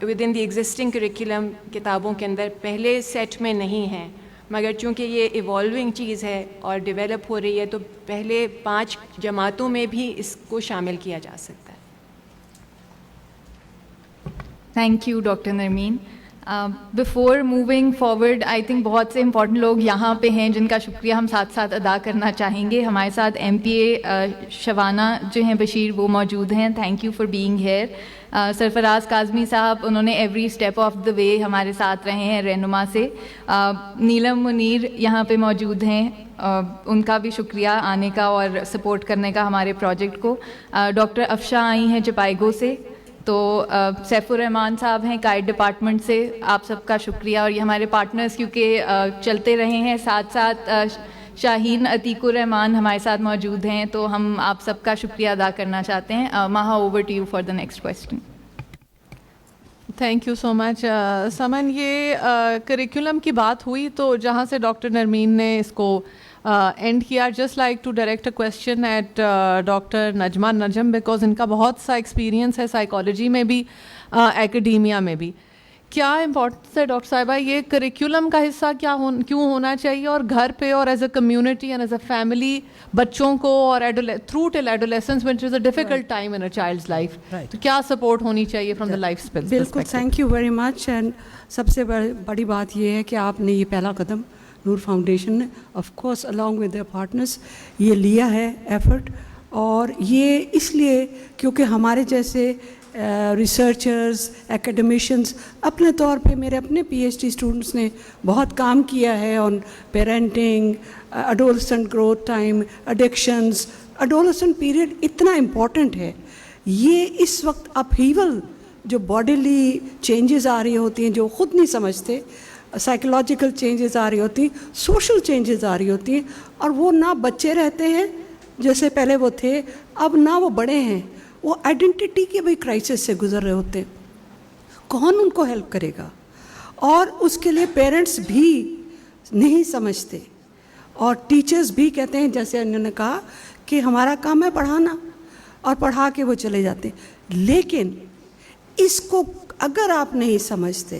with in the existing curriculum, کتابوں کے اندر پہلے سیٹ میں نہیں ہیں, مگر چونکہ یہ ایوالونگ چیز ہے اور ڈیولپ ہو رہی ہے تو پہلے 5 جماعتوں میں بھی اس کو شامل کیا جا سکتا ہے. Thank you doctor Nermeen. Before moving forward I think بہت سے امپورٹنٹ لوگ یہاں پہ ہیں جن کا شکریہ ہم ساتھ ساتھ ادا کرنا چاہیں گے. ہمارے ساتھ MPA شبانہ جو ہیں بشیر وہ موجود ہیں, thank you for being here. Sarfaraz Kazmi sahib, انہوں نے every step of the way ہمارے ساتھ رہے ہیں رہنما سے. نیلم منیر یہاں پہ موجود ہیں, ان کا بھی شکریہ آنے کا اور سپورٹ کرنے کا ہمارے پروجیکٹ کو. ڈاکٹر افشا آئی ہیں چپائگو سے, تو سیف الرحمان صاحب ہیں کائٹ ڈپارٹمنٹ سے, آپ سب کا شکریہ. اور یہ ہمارے پارٹنرز کیونکہ چلتے رہے ہیں ساتھ ساتھ, شاہین عتیق الرحمان ہمارے ساتھ موجود ہیں, تو ہم آپ سب کا شکریہ ادا کرنا چاہتے ہیں. Maha over to you for the next question. Thank you so much. Saman, یہ کریکولم کی بات ہوئی تو جہاں سے ڈاکٹر نرمین نے اس کو اینڈ کیا, just like to direct a question at doctor Najma Najam, because ان کا بہت سا ایکسپیرینس ہے سائیکالوجی میں بھی, ایکڈیمیا میں بھی. کیا امپورٹنس ہے ڈاکٹر صاحبہ یہ کریکولم کا حصہ کیوں ہونا چاہیے, اور گھر پہ اور as a community and as a family بچوں کو اور through till adolescence which is a difficult time in a child's life, تو کیا سپورٹ ہونی چاہیے فرام دا لائف اسپیس؟ بالکل, thank you very much. And سب سے بڑی بات یہ ہے کہ آپ نے یہ پہلا قدم نور فاؤنڈیشن نے of course along with their partners یہ لیا ہے ایفرٹ, اور یہ اس لیے کیونکہ ہمارے جیسے ریسرچرز ایکیڈمیشنز اپنے طور پہ, میرے اپنے PhD اسٹوڈنٹس نے بہت کام کیا ہے on parenting, adolescent growth time, addictions. Adolescent period اتنا امپورٹنٹ ہے. یہ اس وقت اپہیول جو باڈیلی چینجز آ رہی ہوتی ہیں جو خود نہیں سمجھتے, سائیکولوجیکل چینجز آ رہی ہوتی ہیں, سوشل چینجز آ رہی ہوتی ہیں, اور وہ نہ بچے رہتے ہیں جیسے پہلے وہ تھے, اب نہ وہ بڑے ہیں, وہ آئیڈینٹی کے بھی کرائسس سے گزر رہے ہوتے ہیں. کون ان کو ہیلپ کرے گا؟ اور اس کے لیے پیرنٹس بھی نہیں سمجھتے, اور ٹیچرز بھی کہتے ہیں جیسے انہوں نے کہا کہ ہمارا کام ہے پڑھانا, اور پڑھا کے وہ چلے جاتے ہیں. لیکن اس کو اگر آپ نہیں سمجھتے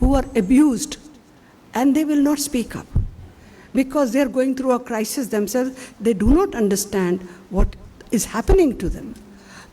who are abused and they will not speak up because they are going through a crisis themselves. They do not understand what is happening to them.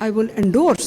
I will endorse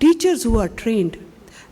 teachers who are trained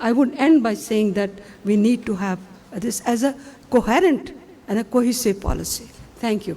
I would end by saying that we need to have this as a coherent and a cohesive policy. Thank you.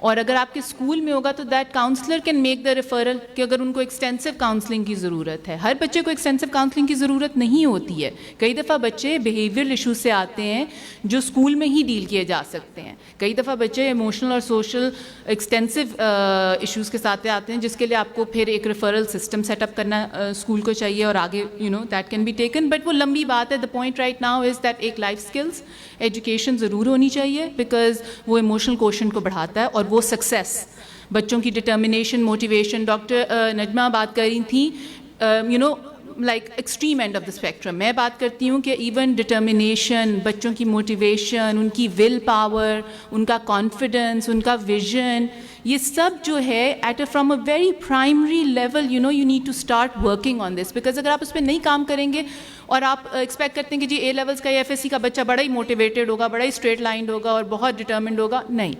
اور اگر آپ کے school میں ہوگا تو that counsellor can make the referral کہ اگر ان کو ایکسٹینسو کاؤنسلنگ کی ضرورت ہے. ہر بچے کو ایکسٹینسو کاؤنسلنگ کی ضرورت نہیں ہوتی ہے. کئی دفعہ بچے بیہیویئر ایشوز سے آتے ہیں جو اسکول میں ہی ڈیل کیے جا سکتے ہیں. کئی دفعہ بچے ایموشنل اور سوشل ایکسٹینسو ایشوز کے ساتھ آتے ہیں جس کے لیے آپ کو پھر ایک ریفرل سسٹم سیٹ اپ کرنا اسکول کو چاہیے اور آگے that can be taken. But وہ لمبی بات ہے. The point right now is that ایک لائف اسکلس ایجوکیشن ضرور ہونی چاہیے بیکاز وہ ایموشنل کوشن کو بڑھاتا ہے اور وہ سکسیس بچوں کی ڈٹرمنیشن موٹیویشن. ڈاکٹر نجمہ بات کر رہی تھیں like extreme and of the spectrum. میں بات کرتی ہوں کہ ایون ڈٹرمنیشن, بچوں کی موٹیویشن, ان کی ول پاور, ان کا کانفیڈنس, ان کا ویژن, یہ سب جو ہے at a from a very primary level you need to start working on this. Because اگر آپ اس پہ نہیں کام کریں گے اور آپ ایکسپیکٹ کرتے ہیں کہ جی اے لیولس کا یا ایف ایس سی کا بچہ بڑا ہی موٹیویٹیڈ ہوگا, بڑا ہی اسٹریٹ لائنڈ ہوگا اور بہت ڈٹرمنڈ ہوگا, نہیں,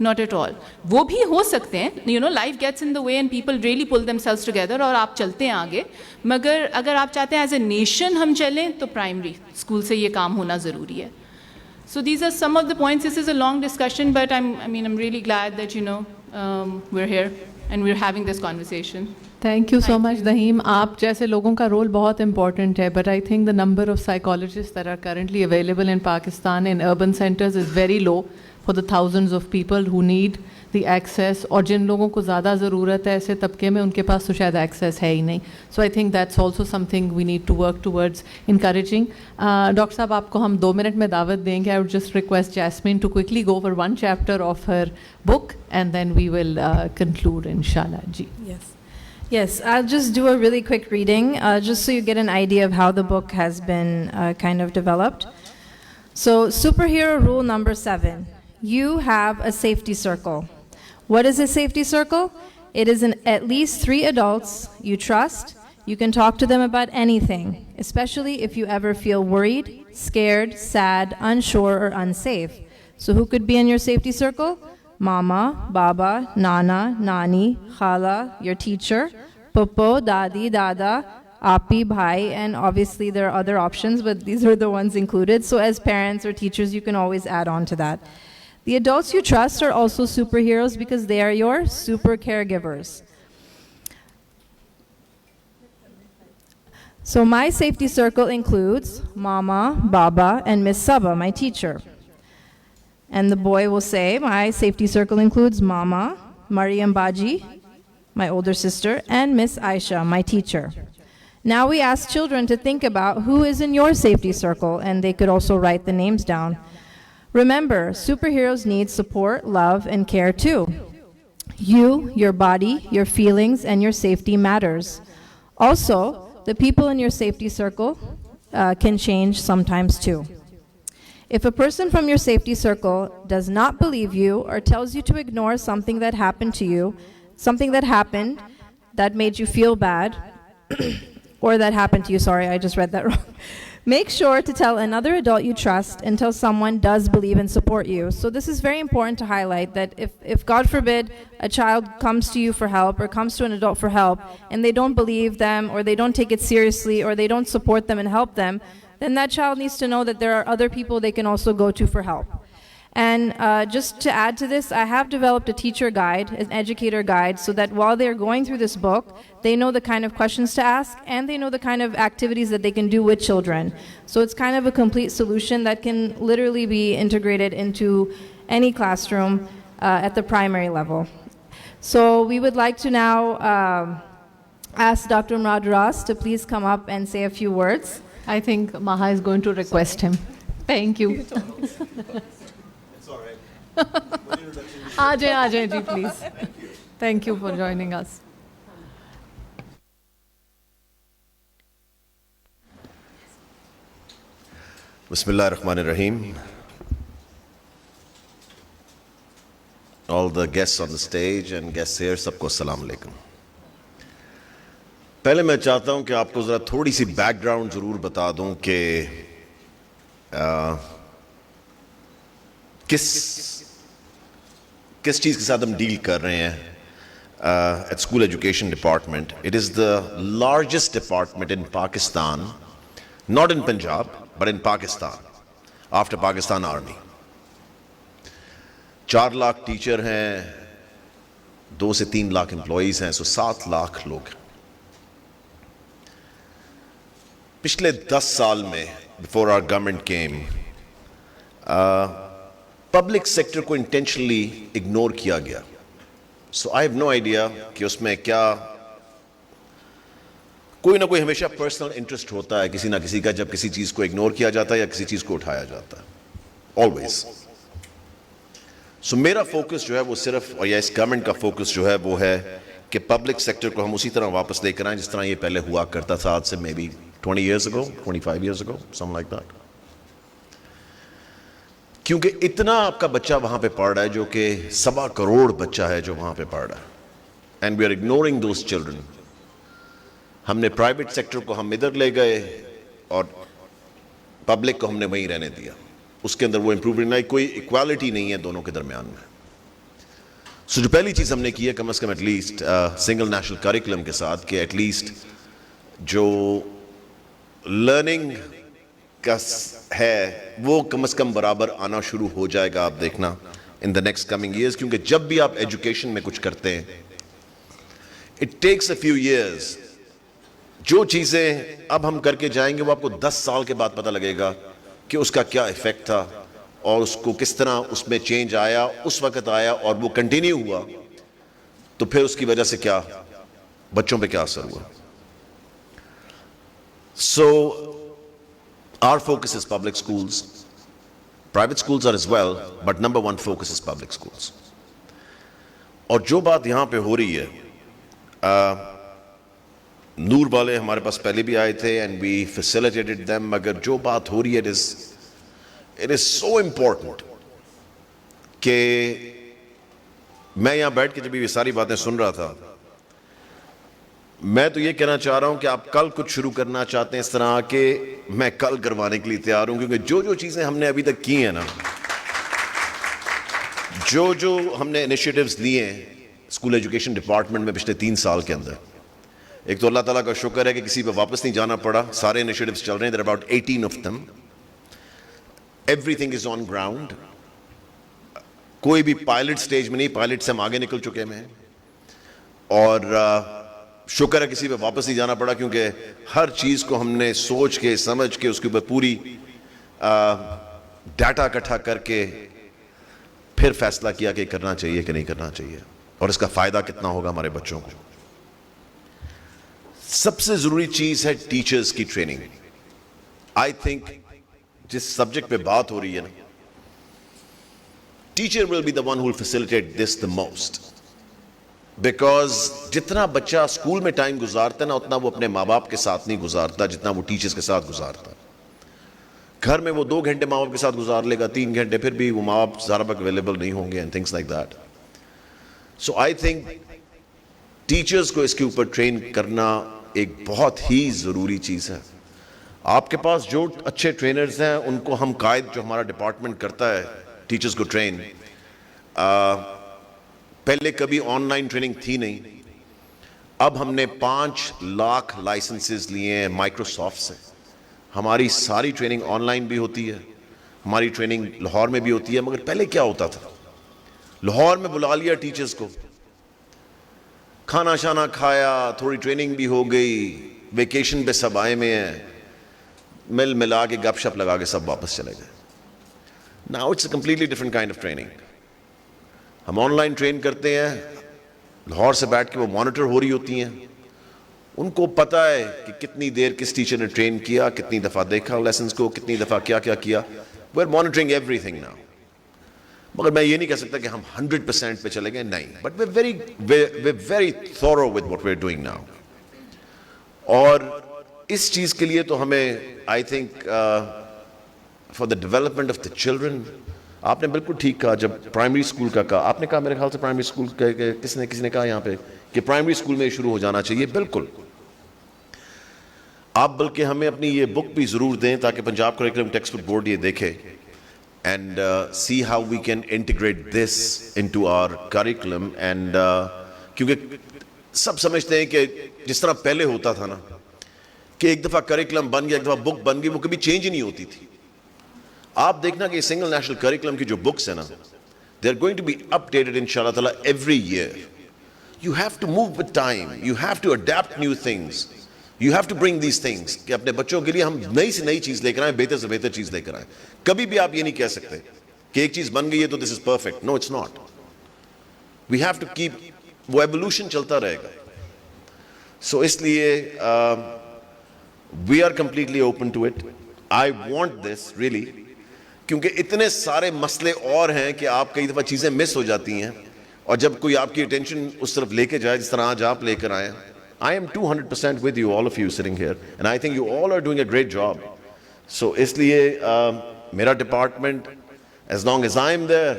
not at all. وہ بھی ہو سکتے ہیں, life gets in the way and people really pull themselves together اور آپ چلتے ہیں آگے. مگر اگر آپ چاہتے ہیں ایز اے نیشن ہم چلیں تو پرائمری اسکول سے یہ کام ہونا ضروری ہے. So these are some of the points. This is a long discussion, but I'm really glad that we're here and we're having this conversation. Thank you so much, Daheem. آپ جیسے لوگوں کا role بہت امپورٹنٹ ہے, but I think the number of psychologists that are currently available in Pakistan in urban centers is very low for the thousands of people who need the access, اور جن لوگوں کو زیادہ ضرورت ہے ایسے طبقے میں ان کے پاس تو شاید ایکسیس ہے ہی نہیں. So I think that's also something we need to work towards encouraging. Doctor صاحب آپ کو ہم 2 منٹ میں دعوت دیں گے. I would just request Jasmine to quickly go over one chapter of her book and then we will conclude inshallah. Ji. Yes, I'll just do a really quick reading, just so you get an idea of how the book has been kind of developed. So, superhero rule number 7. You have a safety circle. What is a safety circle? It is at least 3 adults you trust. You can talk to them about anything, especially if you ever feel worried, scared, sad, unsure, or unsafe. So who could be in your safety circle? Mama, Baba, Nana, Nani, Khala, your teacher, Puppo, Dadi, Dada, Api, Bhai, and obviously there are other options, but these are the ones included. So as parents or teachers, you can always add on to that. The adults you trust are also superheroes because they are your super caregivers. So my safety circle includes Mama, Baba, and Miss Saba, my teacher. And the boy will say, my safety circle includes Mama, Mariam Baji, my older sister, and Miss Aisha, my teacher. Now we ask children to think about who is in your safety circle, and they could also write the names down. Remember, superheroes need support, love, and care too. You, your body, your feelings, and your safety matters. Also, the people in your safety circle can change sometimes too. If a person from your safety circle does not believe you or tells you to ignore something that happened to you, something that happened that made you feel bad, or that happened to you, sorry, I just read that wrong. Make sure to tell another adult you trust until someone does believe and support you. So this is very important to highlight that if God forbid, a child comes to you for help or comes to an adult for help and they don't believe them or they don't take it seriously or they don't support them and help them, then that child needs to know that there are other people they can also go to for help. And just to add to this, I have developed a teacher guide, an educator guide, so that while they're going through this book, they know the kind of questions to ask and they know the kind of activities that they can do with children. So it's kind of a complete solution that can literally be integrated into any classroom at the primary level. So we would like to now ask Dr. Murad Ras to please come up and say a few words. I think Maha is going to request him. Thank you. آ جائیں جی please. Thank you for joining us. بسم اللہ الرحمن الرحیم. All the guests on the stage and guests here, سب کو السلام علیکم. پہلے میں چاہتا ہوں کہ آپ کو ذرا تھوڑی سی بیک گراؤنڈ ضرور بتا دوں کہ کس چیز کے ساتھ ہم ڈیل کر رہے ہیں at school education department. It is the largest department in Pakistan, not in Punjab, but in Pakistan, after Pakistan Army. 4 lakh teacher ہیں, 2 سے 3 لاکھ امپلائیز ہیں, سو 7 لاکھ لوگ ہیں. پچھلے 10 سال میں before our government came, public sector کو انٹینشنلی اگنور کیا گیا. سو آئی ہیو نو آئیڈیا کہ اس میں کیا, کوئی نہ کوئی ہمیشہ پرسنل انٹرسٹ ہوتا ہے کسی نہ کسی کا جب کسی چیز کو اگنور کیا جاتا ہے یا کسی چیز کو اٹھایا جاتا ہے, آلویز. سو میرا فوکس جو ہے وہ صرف, اور یا اس گورنمنٹ کا فوکس جو ہے وہ ہے کہ پبلک سیکٹر کو ہم اسی طرح واپس لے کر آئیں جس طرح یہ پہلے ہوا کرتا تھا, آج سے may be 20 years ago, 25 years ago, something like that. کیونکہ اتنا آپ کا بچہ وہاں پہ پڑھ رہا ہے جو کہ 1.25 کروڑ بچہ ہے جو وہاں پہ پڑھ رہا ہے, and we are ignoring those children. ہم نے پرائیویٹ سیکٹر کو ہم ادھر لے گئے اور پبلک کو ہم نے وہیں رہنے دیا. اس کے اندر وہ امپروومنٹ نہیں, کوئی ایکوالٹی نہیں ہے دونوں کے درمیان میں. سو جو پہلی چیز ہم نے کی ہے کم از کم at least single national curriculum کے ساتھ, کہ ایٹ لیسٹ جو لرننگ کا ہے وہ کم از کم برابر آنا شروع ہو جائے گا, آپ دیکھنا ان دا نیکسٹ کمنگ ایئرز. کیونکہ جب بھی آپ ایجوکیشن میں کچھ کرتے ہیں it takes a few years. جو چیزیں اب ہم کر کے جائیں گے وہ آپ کو 10 سال کے بعد پتہ لگے گا کہ اس کا کیا ایفیکٹ تھا اور اس کو کس طرح اس میں چینج آیا, اس وقت آیا اور وہ کنٹینیو ہوا, تو پھر اس کی وجہ سے کیا بچوں پہ کیا اثر ہوا. So our focus is public schools. Private schools are as well, but number one focus is public schools. اور جو بات یہاں پہ ہو رہی ہے, نور والے ہمارے پاس پہلے بھی آئے تھے and we facilitated them, مگر جو بات ہو رہی ہے it is so important کہ میں یہاں بیٹھ کے جب یہ ساری باتیں سن رہا تھا, میں تو یہ کہنا چاہ رہا ہوں کہ آپ کل کچھ شروع کرنا چاہتے ہیں اس طرح کہ میں کل کروانے کے لیے تیار ہوں. کیونکہ جو چیزیں ہم نے ابھی تک کی ہیں نا, جو ہم نے انیشیٹوز لیے ہیں اسکول ایجوکیشن ڈپارٹمنٹ میں پچھلے 3 سال کے اندر, ایک تو اللہ تعالیٰ کا شکر ہے کہ کسی پہ واپس نہیں جانا پڑا, سارے انیشیٹوز چل رہے ہیں. there are about 18 of them. everything is on ground. کوئی بھی پائلٹ سٹیج میں نہیں, پائلٹ سے ہم آگے نکل چکے ہیں. اور شکر ہے کسی پہ واپس نہیں جانا پڑا, کیونکہ ہر چیز کو ہم نے سوچ کے سمجھ کے اس کے اوپر پوری ڈیٹا اکٹھا کر کے پھر فیصلہ کیا کہ کرنا چاہیے کہ نہیں کرنا چاہیے, اور اس کا فائدہ کتنا ہوگا ہمارے بچوں کو. سب سے ضروری چیز ہے ٹیچرز کی ٹریننگ. آئی تھنک جس سبجیکٹ پہ بات ہو رہی ہے نا, teacher will be the one who will facilitate this the most. Because جتنا بچہ اسکول میں ٹائم گزارتا ہے نا, اتنا وہ اپنے ماں باپ کے ساتھ نہیں گزارتا جتنا وہ ٹیچرز کے ساتھ گزارتا. گھر میں وہ 2 گھنٹے ماں باپ کے ساتھ گزار لے گا, 3 گھنٹے پھر بھی وہ ماں باپ زیادہ وقت اویلیبل نہیں ہوں گے, and things like that. So I think teachers کو اس کے اوپر ٹرین کرنا ایک بہت ہی ضروری چیز ہے. آپ کے پاس جو اچھے ٹرینرز ہیں ان کو ہم قائد, جو ہمارا ڈپارٹمنٹ کرتا ہے ٹیچرز کو ٹرین, پہلے کبھی آن لائن ٹریننگ تھی نہیں. اب ہم نے 5 لاکھ لائسنسز لیے ہیں مائکروسافٹ سے. ہماری ساری ٹریننگ آن لائن بھی ہوتی ہے, ہماری ٹریننگ لاہور میں بھی ہوتی ہے. مگر پہلے کیا ہوتا تھا, لاہور میں بلا لیا ٹیچرز کو, کھانا شانا کھایا, تھوڑی ٹریننگ بھی ہو گئی, ویکیشن پہ سب آئے میں ہیں, مل ملا کے گپ شپ لگا کے سب واپس چلے گئے. Now it's a completely different kind of training. ہم آن لائن ٹرین کرتے ہیں, لاہور سے بیٹھ کے وہ مانیٹر ہو رہی ہوتی ہیں, ان کو پتہ ہے کہ کتنی دیر کس ٹیچر نے ٹرین کیا, کتنی دفعہ دیکھا لیسنس کو, کتنی دفعہ کیا کیا. We are monitoring everything now. مگر میں یہ نہیں کہہ سکتا کہ ہم 100% پہ چلے گئے, نہیں, but we're very thorough with what we're doing now. اور اس چیز کے لیے تو ہمیں I think for the development of the children, آپ نے بالکل ٹھیک کہا. جب پرائمری اسکول کا کہا آپ نے, کہا میرے خیال سے پرائمری اسکول کسی نے کہا یہاں پہ کہ پرائمری اسکول میں شروع ہو جانا چاہیے. بالکل, آپ بلکہ ہمیں اپنی یہ بک بھی ضرور دیں تاکہ Punjab curriculum text book board یہ دیکھے and see how we can integrate this into our curriculum. and کیونکہ سب سمجھتے ہیں کہ جس طرح پہلے ہوتا تھا نا کہ ایک دفعہ کریکولم بن گیا, ایک دفعہ بک بن گئی, وہ کبھی چینج ہی نہیں ہوتی تھی. آپ دیکھنا کہ سنگل نیشنل کریکولم کی جو بکس ہیں نا, They're going to be updated inshallah ta'ala every year. You have to move with time. You have to adapt new things. You have to bring these things کہ اپنے بچوں کے لیے ہم نئی سے نئی چیز لے کر آئیں, بہتر سے بہتر چیز لے کر آئیں. کبھی بھی آپ یہ نہیں کہہ سکتے کہ ایک چیز بن گئی ہے تو this is perfect. No, it's not. We have to keep, وہ ایوولوشن چلتا رہے گا. So اس لیے we are completely open to it. I want this really, کیونکہ اتنے سارے مسئلے اور ہیں کہ آپ کئی دفعہ چیزیں مس ہو جاتی ہیں, اور جب کوئی آپ کی اٹینشن اس طرف لے کے جائے جس طرح آج آپ لے کر آئے. I am 200% with you, all of you sitting here, and I think you all are doing a great job. So اس لیے میرا department, as long as I am there,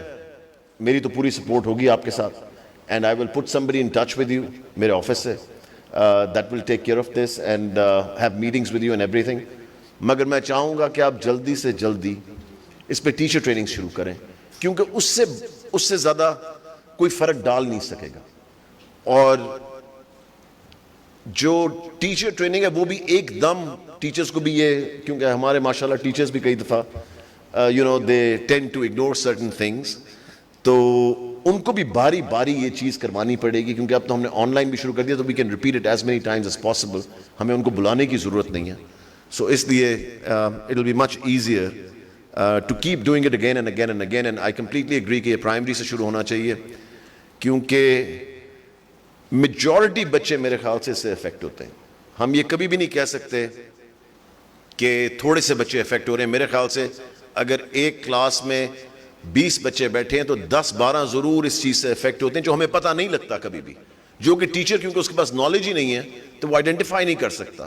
میری تو پوری سپورٹ ہوگی آپ کے ساتھ, and I will put somebody in touch with you, میرے آفس سے, that will take care of this and have meetings with you and everything. مگر میں چاہوں گا کہ آپ جلدی سے جلدی اس پہ ٹیچر ٹریننگ شروع کریں, کیونکہ اس سے زیادہ کوئی فرق ڈال نہیں سکے گا. اور جو ٹیچر ٹریننگ ہے وہ بھی ایک دم ٹیچرز کو بھی یہ, کیونکہ ہمارے ماشاءاللہ ٹیچرز بھی کئی دفعہ they tend to ignore certain things, تو ان کو بھی باری باری یہ چیز کروانی پڑے گی, کیونکہ اب تو ہم نے آن لائن بھی شروع کر دیا تو we can repeat it as many times as possible. ہمیں ان کو بلانے کی ضرورت نہیں ہے. So اس لیے it will be much easier to keep doing it again and again and again, and I completely agree کہ یہ پرائمری سے شروع ہونا چاہیے, کیونکہ میجورٹی بچے میرے خیال سے اس سے افیکٹ ہوتے ہیں. ہم یہ کبھی بھی نہیں کہہ سکتے کہ تھوڑے سے بچے افیکٹ ہو رہے ہیں. میرے خیال سے اگر ایک کلاس میں 20 بچے بیٹھے ہیں تو 10-12 ضرور اس چیز سے افیکٹ ہوتے ہیں, جو ہمیں پتہ نہیں لگتا کبھی بھی, جو کہ ٹیچر کیونکہ اس کے پاس نالج ہی نہیں ہے تو وہ آئیڈینٹیفائی نہیں کر سکتا.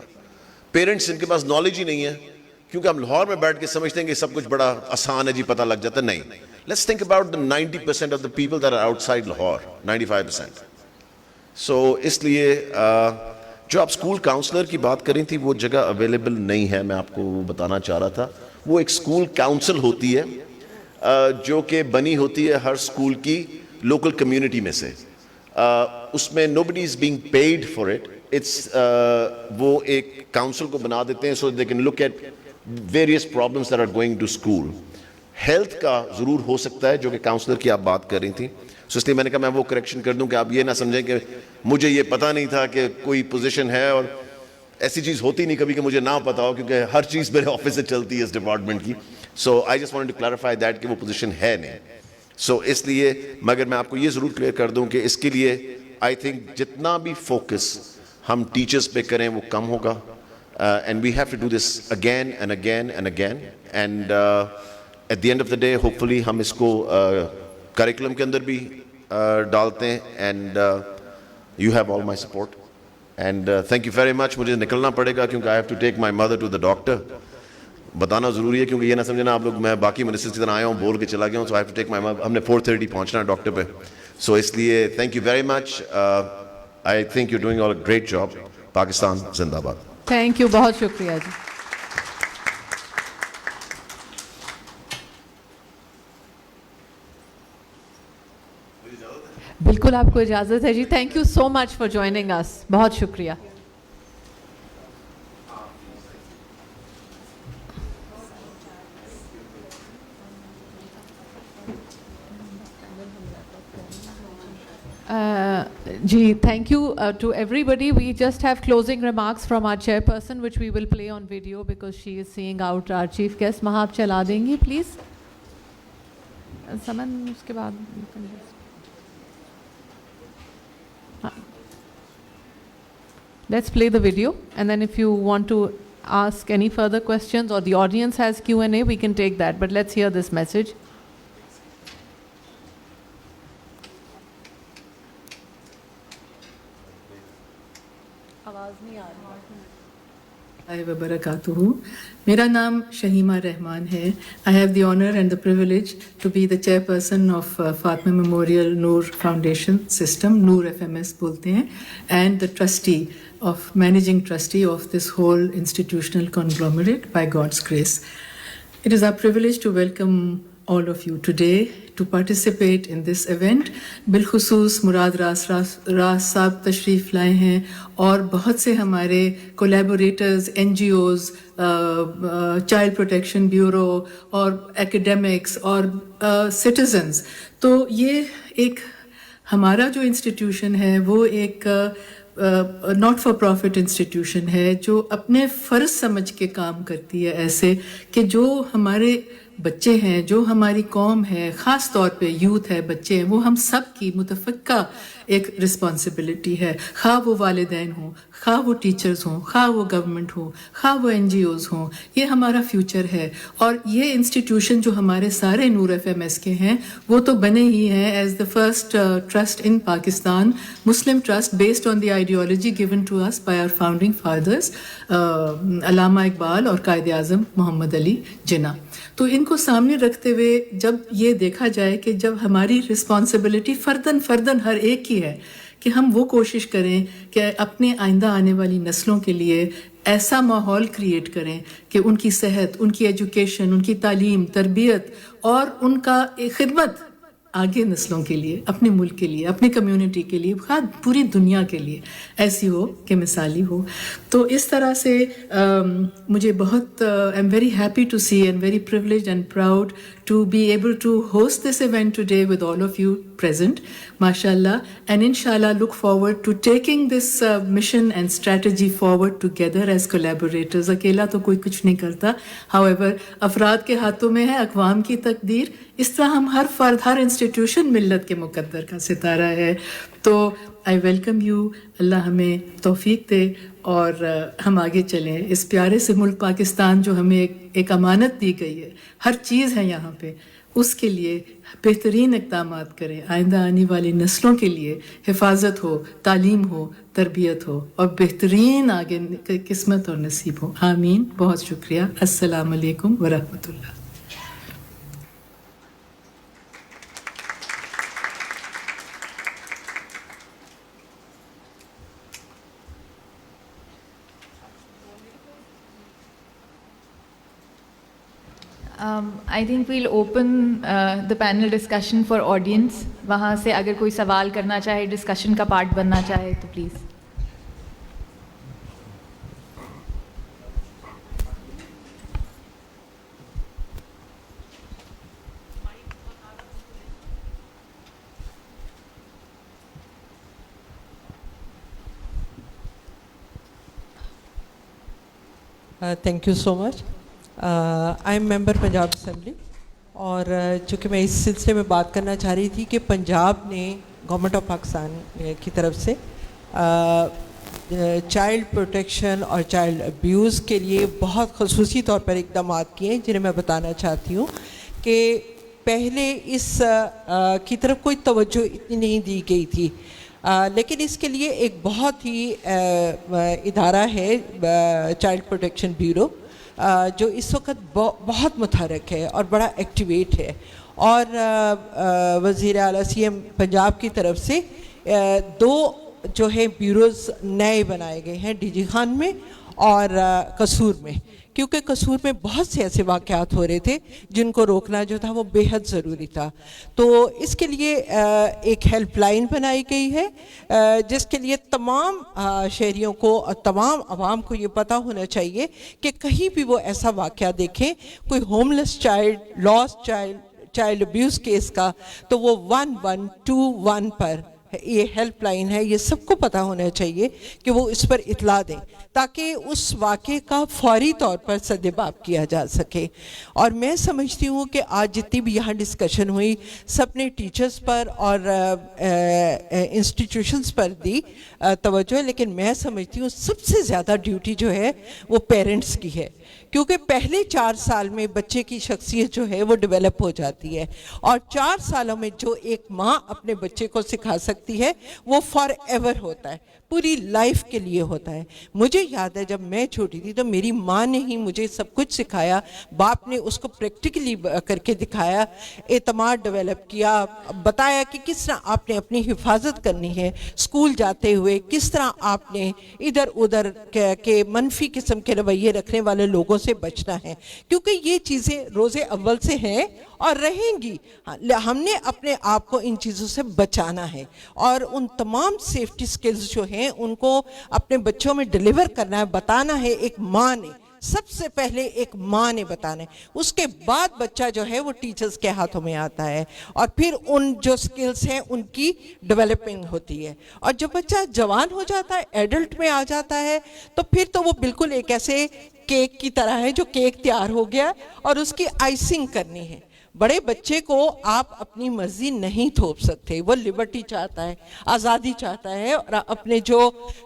پیرنٹس ان کے پاس نالج ہی نہیں ہے, کیونکہ ہم لاہور میں بیٹھ کے سمجھتے ہیں کہ سب کچھ بڑا آسان ہے جی, پتہ لگ جاتا ہے. نہیں, let's think about the 90% of the people that are outside Lahore, 95%. So اس لیے جو آپ اسکول کاؤنسلر کی بات کریں تھی وہ جگہ اویلیبل نہیں ہے, میں آپ کو بتانا چاہ رہا تھا. وہ ایک اسکول کاؤنسل ہوتی ہے جو کہ بنی ہوتی ہے ہر اسکول کی لوکل کمیونٹی میں سے. اس میں nobody is being paid for it. وہ ایک کاؤنسل کو بنا دیتے ہیں so they can look at various problems that are going to school. Health کا ضرور ہو سکتا ہے جو کہ کاؤنسلر کی آپ بات کر رہی تھیں, سو اس لیے میں نے کہا میں وہ کریکشن کر دوں کہ آپ یہ نہ سمجھیں کہ مجھے یہ پتہ نہیں تھا کہ کوئی پوزیشن ہے, اور ایسی چیز ہوتی نہیں کبھی کہ مجھے نہ پتہ ہو, کیونکہ ہر چیز میرے آفس سے چلتی ہے اس ڈپارٹمنٹ کی. So I just wanted to clarify that کہ وہ پوزیشن ہے نہیں. سو اس لیے مگر میں آپ کو یہ ضرور کلیئر کر دوں کہ اس کے لیے آئی تھنک جتنا بھی فوکس ہم ٹیچرز پہ کریں وہ کم ہوگا, and we have to do this again and again and again, and at the end of the day hopefully ہم اس کو کریکولم کے اندر بھی ڈالتے ہیں. And you have all my support, and thank you very much. مجھے نکلنا پڑے گا کیونکہ I have to take my mother to the doctor. بتانا ضروری ہے کیونکہ یہ نہ سمجھنا آپ لوگ میں باقی منسٹرز کی طرح آیا ہوں بول کے چلا گیا ہوں. So I have to take my mother, ہم نے 4:30 پہنچنا ہے ڈاکٹر پہ. سو اس لیے thank you very much. I think you doing all great job. Pakistan زندہ باد. تھینک یو, بہت شکریہ جی. بالکل آپ کو اجازت ہے جی. Thank you so much for joining us. بہت شکریہ. Ji, thank you to everybody. We just have closing remarks from our chairperson, which we will play on video because she is seeing out our chief guest. Maha, aap chala dengi, please. Saman, uske baad you can just... Let's play the video, and then if you want to ask any further questions or the audience has Q&A, we can take that. But let's hear this message. وبرکاتہ. میرا نام شہیمہ رحمان ہے. I have the honour and the privilege to be the chairperson of Fatima memorial Noor foundation system, Noor FMS بولتے ہیں, and the trustee of managing trustee of this whole institutional conglomerate by God's grace. It is our privilege to welcome all of you today to participate in this event. بالخصوص مراد راز صاحب تشریف لائے ہیں اور بہت سے ہمارے کولیبوریٹرز, NGOs, چائلڈ پروٹیکشن بیورو اور ایکیڈیمکس اور سٹیزنز. تو یہ ایک ہمارا جو انسٹیٹیوشن ہے وہ ایک ناٹ فار پروفٹ انسٹیٹیوشن ہے جو اپنے فرض سمجھ کے کام کرتی ہے ایسے کہ جو ہمارے بچے ہیں, جو ہماری قوم ہے, خاص طور پہ یوتھ ہے, بچے ہیں, وہ ہم سب کی متفقہ ایک رسپانسبلٹی ہے, خواہ وہ والدین ہوں, خواہ وہ ٹیچرز ہوں, خواہ وہ گورنمنٹ ہوں, خواہ وہ NGOs ہوں. یہ ہمارا فیوچر ہے. اور یہ انسٹیٹیوشن جو ہمارے سارے نور FMS کے ہیں وہ تو بنے ہی ہیں as the first trust in Pakistan, Muslim trust based on the ideology given to us by our founding fathers Allama Iqbal اور قائد اعظم محمد علی جناح. تو ان کو سامنے رکھتے ہوئے جب یہ دیکھا جائے کہ جب ہماری رسپانسبلٹی فرداً ہر ایک کی ہے کہ ہم وہ کوشش کریں کہ اپنے آئندہ آنے والی نسلوں کے لیے ایسا ماحول کریٹ کریں کہ ان کی صحت, ان کی ایجوکیشن, ان کی تعلیم, تربیت اور ان کا خدمت آگے نسلوں کے لیے, اپنے ملک کے لیے, اپنی کمیونٹی کے لیے, پوری دنیا کے لیے ایسی ہو کہ مثالی ہو. تو اس طرح سے مجھے بہت I am very happy to see and very privileged and proud to be able to host this event today with all of you present, mashallah, and inshallah look forward to taking this mission and strategy forward together as collaborators. اکیلا تو کوئی کچھ نہیں کرتا. however افراد کے ہاتھوں میں ہے اقوام کی تقدیر. اس طرح ہم ہر فرد, ہر انسٹیٹیوشن ملت کے مقدر کا ستارہ ہے. تو I welcome you. اللہ ہمیں توفیق دے اور ہم آگے چلیں. اس پیارے سے ملک پاکستان جو ہمیں ایک امانت دی گئی ہے, ہر چیز ہے یہاں پہ, اس کے لیے بہترین اقدامات کریں. آئندہ آنے والی نسلوں کے لیے حفاظت ہو, تعلیم ہو, تربیت ہو اور بہترین آگے قسمت اور نصیب ہو. آمین. بہت شکریہ. السلام علیکم ورحمۃ اللہ. I think we'll open the panel discussion for audience. وہاں سے اگر کوئی سوال کرنا چاہے, ڈسکشن کا پارٹ بننا چاہے تو please. Thank you so much. I am member Punjab assembly اور چونکہ میں اس سلسلے میں بات کرنا چاہ رہی تھی کہ پنجاب نے گورنمنٹ آف پاکستان کی طرف سے چائلڈ پروٹیکشن اور چائلڈ ابیوز کے لیے بہت خصوصی طور پر اقدامات کیے ہیں جنہیں میں بتانا چاہتی ہوں کہ پہلے اس کی طرف کوئی توجہ اتنی نہیں دی گئی تھی, لیکن اس کے لیے ایک بہت ہی ادارہ ہے چائلڈ پروٹیکشن بیورو جو اس وقت بہت متحرک ہے اور بڑا ایکٹیویٹ ہے. اور وزیر اعلیٰ CM پنجاب کی طرف سے 2 جو ہے بیوروز نئے بنائے گئے ہیں, DG خان میں اور قصور میں, کیونکہ قصور میں بہت سے ایسے واقعات ہو رہے تھے جن کو روکنا جو تھا وہ بے حد ضروری تھا. تو اس کے لیے ایک ہیلپ لائن بنائی گئی ہے جس کے لیے تمام شہریوں کو اور تمام عوام کو یہ پتہ ہونا چاہیے کہ کہیں بھی وہ ایسا واقعہ دیکھیں, کوئی homeless child, lost child abuse case کا, تو وہ 1121 پر یہ ہیلپ لائن ہے. یہ سب کو پتہ ہونا چاہیے کہ وہ اس پر اطلاع دیں تاکہ اس واقعے کا فوری طور پر سد باب کیا جا سکے. اور میں سمجھتی ہوں کہ آج جتنی بھی یہاں ڈسکشن ہوئی سب نے ٹیچرز پر اور انسٹیٹیوشنز پر دی توجہ, لیکن میں سمجھتی ہوں سب سے زیادہ ڈیوٹی جو ہے وہ پیرنٹس کی ہے, کیونکہ پہلے 4 سال میں بچے کی شخصیت جو ہے وہ ڈیولپ ہو جاتی ہے, اور 4 سالوں میں جو ایک ماں اپنے بچے کو سکھا سکتی سکتی ہے وہ فار ایور ہوتا ہے, پوری لائف کے لیے ہوتا ہے. مجھے یاد ہے جب میں چھوٹی تھی تو میری ماں نے ہی مجھے سب کچھ سکھایا, باپ نے اس کو پریکٹیکلی کر کے دکھایا, اعتماد ڈیولپ کیا, بتایا کہ کس طرح آپ نے اپنی حفاظت کرنی ہے, اسکول جاتے ہوئے کس طرح آپ نے ادھر ادھر کے منفی قسم کے رویے رکھنے والے لوگوں سے بچنا ہے, کیونکہ یہ چیزیں روز اول سے ہیں اور رہیں گی. ہم نے اپنے آپ کو ان چیزوں سے بچانا ہے اور ان تمام سیفٹی سکلز جو ہیں ان کو اپنے بچوں میں ڈیلیور کرنا ہے, بتانا ہے. ایک ماں نے سب سے پہلے ایک ماں نے بتانا ہے, اس کے بعد بچہ جو ہے وہ ٹیچرز کے ہاتھوں میں آتا ہے اور پھر ان جو سکلز ہیں ان کی ڈیولپنگ ہوتی ہے. اور جب بچہ جوان ہو جاتا ہے, ایڈلٹ میں آ جاتا ہے, تو پھر تو وہ بالکل ایک ایسے کیک کی طرح ہے جو کیک تیار ہو گیا اور اس کی آئسنگ کرنی ہے. بڑے بچے کو آپ اپنی مرضی نہیں تھوپ سکتے, وہ لبرٹی چاہتا ہے, آزادی چاہتا ہے, اور اپنے جو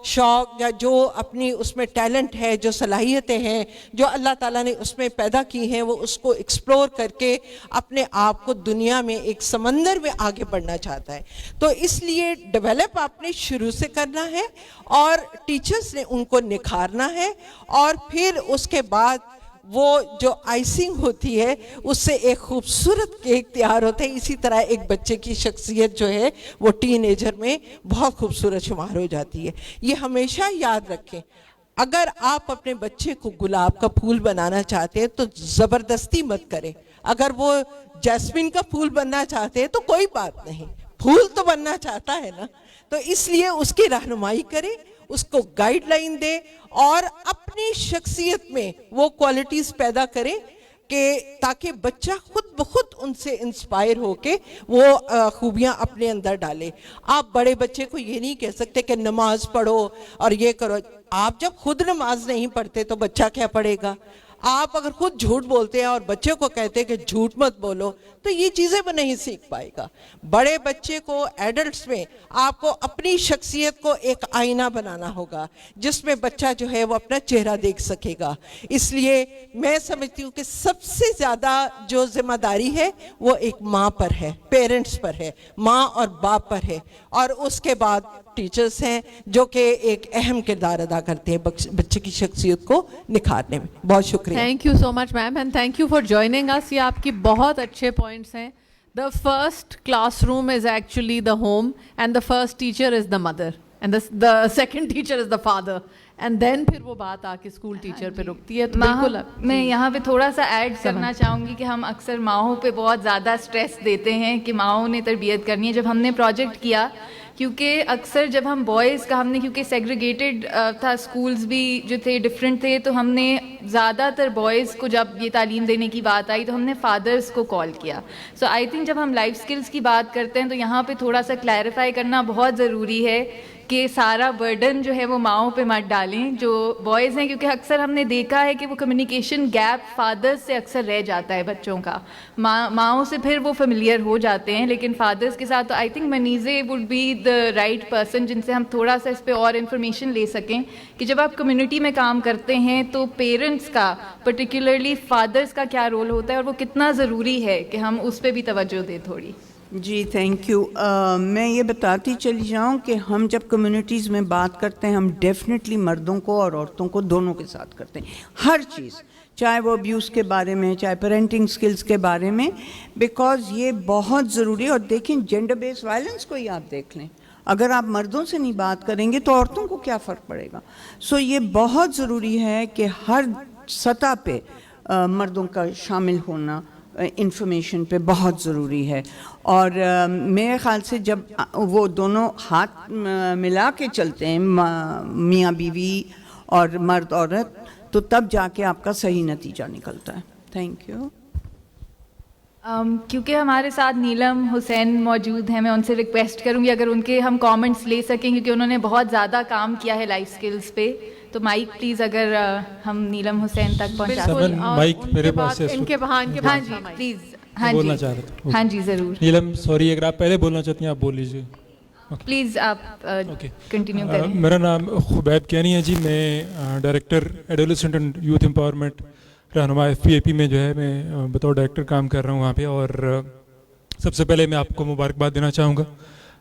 شوق یا جو اپنی اس میں ٹیلنٹ ہے, جو صلاحیتیں ہیں جو اللہ تعالیٰ نے اس میں پیدا کی ہیں, وہ اس کو ایکسپلور کر کے اپنے آپ کو دنیا میں ایک سمندر میں آگے بڑھنا چاہتا ہے. تو اس لیے ڈیولپ آپ نے شروع سے کرنا ہے اور ٹیچرز نے ان کو نکھارنا ہے, اور پھر اس کے بعد وہ جو آئسنگ ہوتی ہے اس سے ایک خوبصورت کیک تیار ہوتا ہے. اسی طرح ایک بچے کی شخصیت جو ہے وہ ٹین ایجر میں بہت خوبصورت شمار ہو جاتی ہے. یہ ہمیشہ یاد رکھیں, اگر آپ اپنے بچے کو گلاب کا پھول بنانا چاہتے ہیں تو زبردستی مت کریں. اگر وہ جیسمین کا پھول بننا چاہتے ہیں تو کوئی بات نہیں, پھول تو بننا چاہتا ہے نا, تو اس لیے اس کی رہنمائی کریں, اس کو گائیڈ لائن دے اور اپنی شخصیت میں وہ کوالٹیز پیدا کرے کہ تاکہ بچہ خود بخود ان سے انسپائر ہو کے وہ خوبیاں اپنے اندر ڈالے. آپ بڑے بچے کو یہ نہیں کہہ سکتے کہ نماز پڑھو اور یہ کرو. آپ جب خود نماز نہیں پڑھتے تو بچہ کیا پڑھے گا؟ آپ اگر خود جھوٹ بولتے ہیں اور بچے کو کہتے ہیں کہ جھوٹ مت بولو تو یہ چیزیں وہ نہیں سیکھ پائے گا. بڑے بچے کو ایڈلٹس میں آپ کو اپنی شخصیت کو ایک آئینہ بنانا ہوگا جس میں بچہ جو ہے وہ اپنا چہرہ دیکھ سکے گا. اس لیے میں سمجھتی ہوں کہ سب سے زیادہ جو ذمہ داری ہے وہ ایک ماں پر ہے, پیرنٹس پر ہے, ماں اور باپ پر ہے, اور اس کے بعد ٹیچرز ہیں جو کہ ایک اہم کردار ادا کرتے ہیں بچے کی شخصیت کو نکھارنے میں. بہت شکریہ. Thank you so much ma'am, and thank you for joining us. یہ آپ کی بہت اچھے پوائنٹس ہیں. The first classroom is actually the home, and the first teacher is the mother, and the second teacher is the father, and then پھر وہ بات آ کے اسکول ٹیچر پہ رکتی ہے. تو بالکل میں یہاں پہ تھوڑا سا ایڈ کرنا چاہوں گی کہ ہم اکثر ماؤں پہ بہت زیادہ اسٹریس دیتے ہیں کہ ماؤں نے تربیت کرنی ہے. جب ہم نے پروجیکٹ کیا, کیونکہ اکثر جب ہم بوائز کا ہم نے کیونکہ سیگریگیٹڈ تھا, اسکولز بھی جو تھے ڈفرینٹ تھے, تو ہم نے زیادہ تر بوائز کو جب یہ تعلیم دینے کی بات آئی تو ہم نے فادرز کو کال کیا. سو آئی تھنک جب ہم لائف اسکلس کی بات کرتے ہیں تو یہاں پہ تھوڑا سا کلیریفائی کرنا بہت ضروری ہے کہ سارا برڈن جو ہے وہ ماؤں پہ مت ڈالیں جو بوائز ہیں, کیونکہ اکثر ہم نے دیکھا ہے کہ وہ کمیونیکیشن گیپ فادرز سے اکثر رہ جاتا ہے بچوں کا. ماؤں سے پھر وہ فیملیئر ہو جاتے ہیں, لیکن فادرز کے ساتھ تو I think Munizae would be the right person جن سے ہم تھوڑا سا اس پہ اور انفارمیشن لے سکیں کہ جب آپ کمیونٹی میں کام کرتے ہیں تو پیرنٹس کا, پرٹیکولرلی فادرز کا کیا رول ہوتا ہے اور وہ کتنا ضروری ہے کہ ہم اس پہ بھی توجہ دیں تھوڑی. جی تھینک یو. میں یہ بتاتی چلی جاؤں کہ ہم جب کمیونٹیز میں بات کرتے ہیں ہم ڈیفینیٹلی مردوں کو اور عورتوں کو دونوں کے ساتھ کرتے ہیں ہر چیز, چاہے وہ ابیوز کے بارے میں, چاہے پیرنٹنگ سکلز کے بارے میں, بیکاز یہ بہت ضروری ہے. اور دیکھیں جینڈر بیس وائلنس کو ہی آپ دیکھ لیں, اگر آپ مردوں سے نہیں بات کریں گے تو عورتوں کو کیا فرق پڑے گا. سو یہ بہت ضروری ہے کہ ہر سطح پہ مردوں کا شامل ہونا انفارمیشن پہ بہت ضروری ہے. اور میرے خیال سے جب وہ دونوں ہاتھ ملا کے چلتے ہیں میاں بیوی اور مرد عورت, تو تب جا کے آپ کا صحیح نتیجہ نکلتا ہے. Thank you. کیونکہ ہمارے ساتھ نیلم حسین موجود ہیں, میں ان سے ریکویسٹ کروں گی اگر ان کے ہم کامنٹس لے سکیں, کیونکہ انہوں نے بہت زیادہ کام کیا ہے لائف سکلز پہ. تو مائک پلیز اگر ہم نیلم حسین تک پہنچا دیں. مائک میرے پاس ہے. ہاں جی پلیز. بولنا چاہ رہا تھا. ہاں جی ضرور. نیلم سوری, اگر آپ پہلے بولنا چاہتی ہیں آپ بول لیجیے. پلیز آپ کنٹینیو کریں. میرا نام خبیب کیانی ہے جی, میں director adolescent and youth empowerment رہنما FPAP میں جو ہے میں بطور ڈائریکٹر کام کر رہا ہوں وہاں پہ. اور سب سے پہلے میں آپ کو مبارکباد دینا چاہوں گا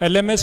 LMS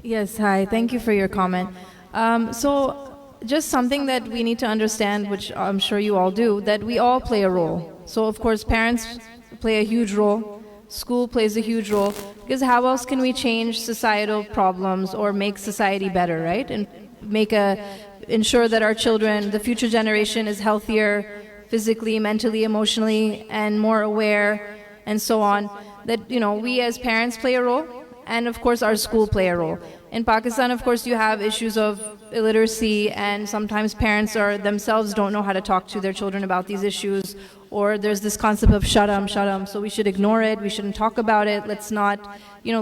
Yes, hi, thank you for your comment. So just something that we need to understand, which I'm sure you all do, that we all play a role. So of course parents play a huge role, school plays a huge role, because how else can we change societal problems or make society better, right? And ensure that our children, the future generation, is healthier physically, mentally, emotionally, and more aware, and so on. That, you know, we as parents play a role, and of course our school play a role. In Pakistan, of course, you have issues of illiteracy, and sometimes parents themselves don't know how to talk to their children about these issues, or there's this concept of shut 'em, so we should ignore it, we shouldn't talk about it, let's not,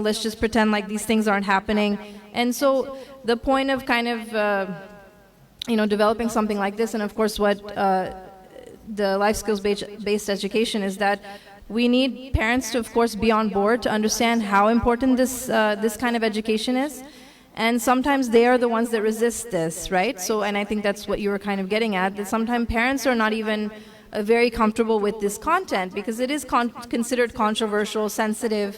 let's just pretend like these things aren't happening. And so the point of kind of, developing something like this, and of course what the life skills based education is, that we need parents to, of course, be on board to understand how important this kind of education is. And sometimes they are the ones that resist this, right? So, and I think that's what you were kind of getting at, that sometimes parents are not even very comfortable with this content because it is considered controversial, sensitive.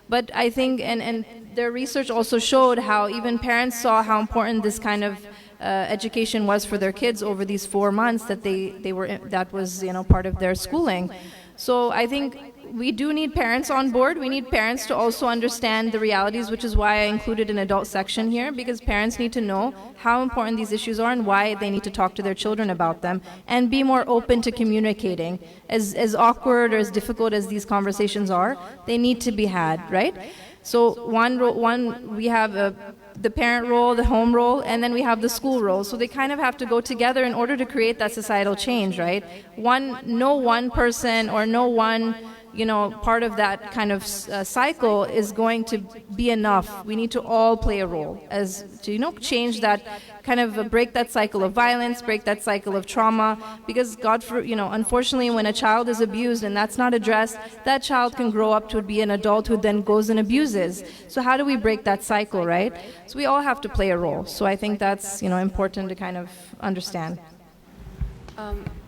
But I think, and their research also showed how even parents saw how important this kind of education was for their kids over these 4 months that that was part of their schooling. So I think we do need parents on board. We need parents to also understand the realities, which is why I included an adult section here, because parents need to know how important these issues are and why they need to talk to their children about them and be more open to communicating. As awkward or as difficult as these conversations are, they need to be had, right? So one we have the parent role, the home role, and then we have the school role. So they kind of have to go together in order to create that societal change, right? No one person or no one, part of that kind of cycle is going to be enough. We need to all play a role as to, change that, kind of break that cycle of violence, break that cycle of trauma, because unfortunately when a child is abused and that's not addressed, that child can grow up to be an adult who then goes and abuses. So how do we break that cycle, right? So we all have to play a role. So I think that's, important to kind of understand.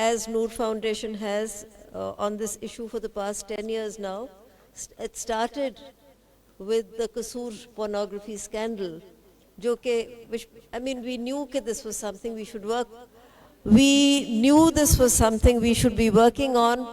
as Noor Foundation has on this issue for the past 10 years now. It started with the Kasoor pornography scandal, which we knew that this was something we should work. We knew this was something we should be working on,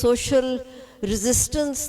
social resistance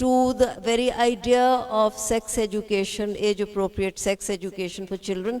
to the very idea of sex education, age appropriate sex education for children,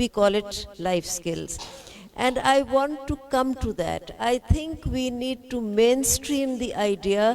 We call it life skills. And I want to come to that. I think we need to mainstream the idea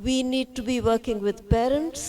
We need to be working with parents,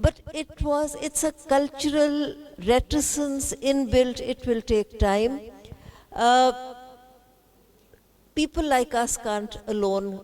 But it's a cultural reticence inbuilt. It will take time. People like us can't alone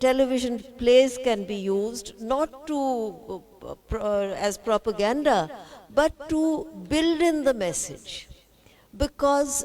television plays can be used not to as propaganda, but to build in the message. Because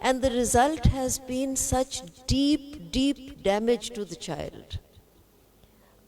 And the result has been such deep damage to the child.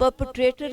perpetrator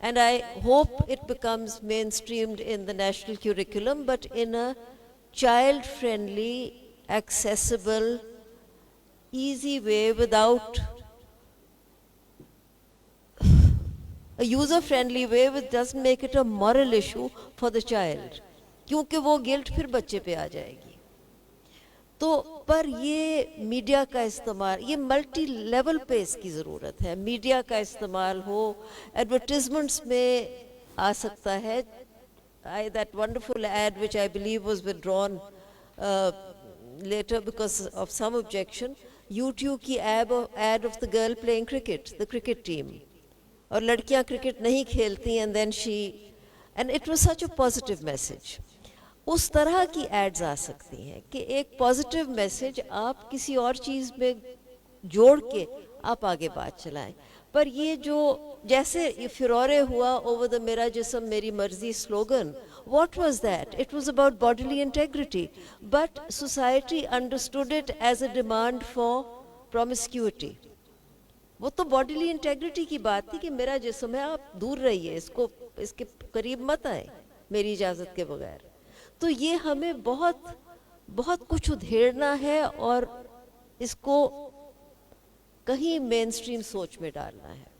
And I hope it becomes mainstreamed in the national curriculum, but in a child-friendly, accessible, easy way, without a user-friendly way which doesn't make it a moral issue for the child, کیونکہ وہ guilt پھر بچے پہ آ جائے گی. تو پر یہ media کا استعمال, یہ ملٹی لیول پہ اس کی ضرورت ہے. میڈیا کا استعمال ہو, ایڈورٹیزمنٹس میں آ سکتا ہے. That wonderful ad which I believe was withdrawn later because of some objection, YouTube کی ad of the girl playing cricket, the cricket team, اور لڑکیاں کرکٹ نہیں کھیلتی, and it was such a positive message. اس طرح کی AIDS آ سکتی ہیں کہ ایک پازیٹیو میسج آپ کسی اور چیز میں جوڑ کے آپ آگے بات چلائیں. پر یہ جو جیسے فرورے ہوا اوور دا میرا جسم میری مرضی slogan, what was that? It was about bodily integrity, but society understood it as a demand for promiscuity. وہ تو bodily integrity کی بات تھی کہ میرا جسم ہے, آپ دور رہیے, اس کے قریب مت آئیں میری اجازت کے بغیر. تو یہ ہمیں بہت بہت کچھ ادھیڑنا ہے اور اس کو کہیں مین اسٹریم سوچ میں ڈالنا ہے.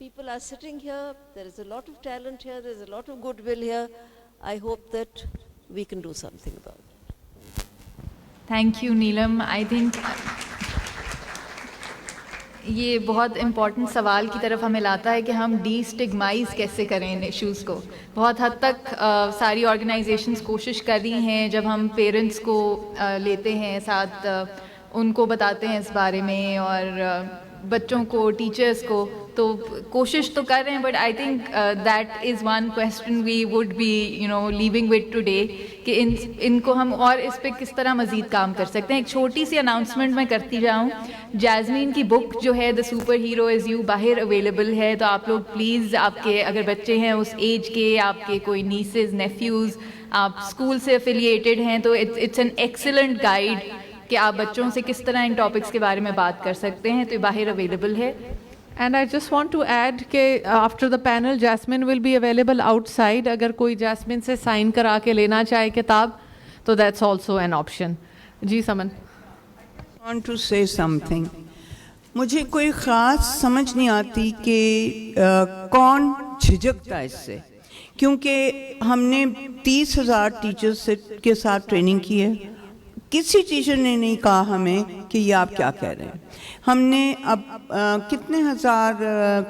People are sitting here, there is a lot of talent here, there is a lot of goodwill here. I hope that we can do something about it. Thank you, Neelam. I think یہ بہت important سوال کی طرف ہمیں لاتا ہے کہ ہم ڈی اسٹگمائز کیسے کریں ان ایشوز کو. بہت حد تک ساری آرگنائزیشنز کوشش کر رہی ہیں, جب ہم پیرنٹس کو لیتے ہیں ساتھ, ان کو بتاتے ہیں اس بارے میں, اور بچوں کو, ٹیچرس کو, تو کوشش تو کر رہے ہیں. But I think that is one question we would be living with today, کہ ان کو ہم اور اس پہ کس طرح مزید کام کر سکتے ہیں. ایک چھوٹی سی اناؤنسمنٹ میں کرتی جاؤں, جیزمین کی بک جو ہے the super hero is you باہر اویلیبل ہے, تو آپ لوگ پلیز, آپ کے اگر بچے ہیں اس ایج کے, آپ کے کوئی نیسز نیفیوز, آپ اسکول سے افیلیٹڈ ہیں, تو اٹس این ایکسلنٹ گائیڈ کہ آپ بچوں سے کس طرح ان ٹاپکس کے بارے میں بات کر سکتے ہیں, تو باہر اویلیبل ہے. And I just want to add کہ after the panel Jasmine will be available outside. اگر کوئی جیسمین سے سائن کرا کے لینا چاہے کتاب, تو دیٹس آلسو این آپشن. جی سمن. want to say something. مجھے کوئی خاص سمجھ نہیں آتی کہ کون جھجکتا ہے اس سے, کیونکہ ہم نے 30,000 ٹیچرز کے ساتھ ٹریننگ کی ہے. کسی ٹیچر نے نہیں کہا ہمیں کہ یہ آپ کیا کہہ رہے ہیں. ہم نے اب کتنے ہزار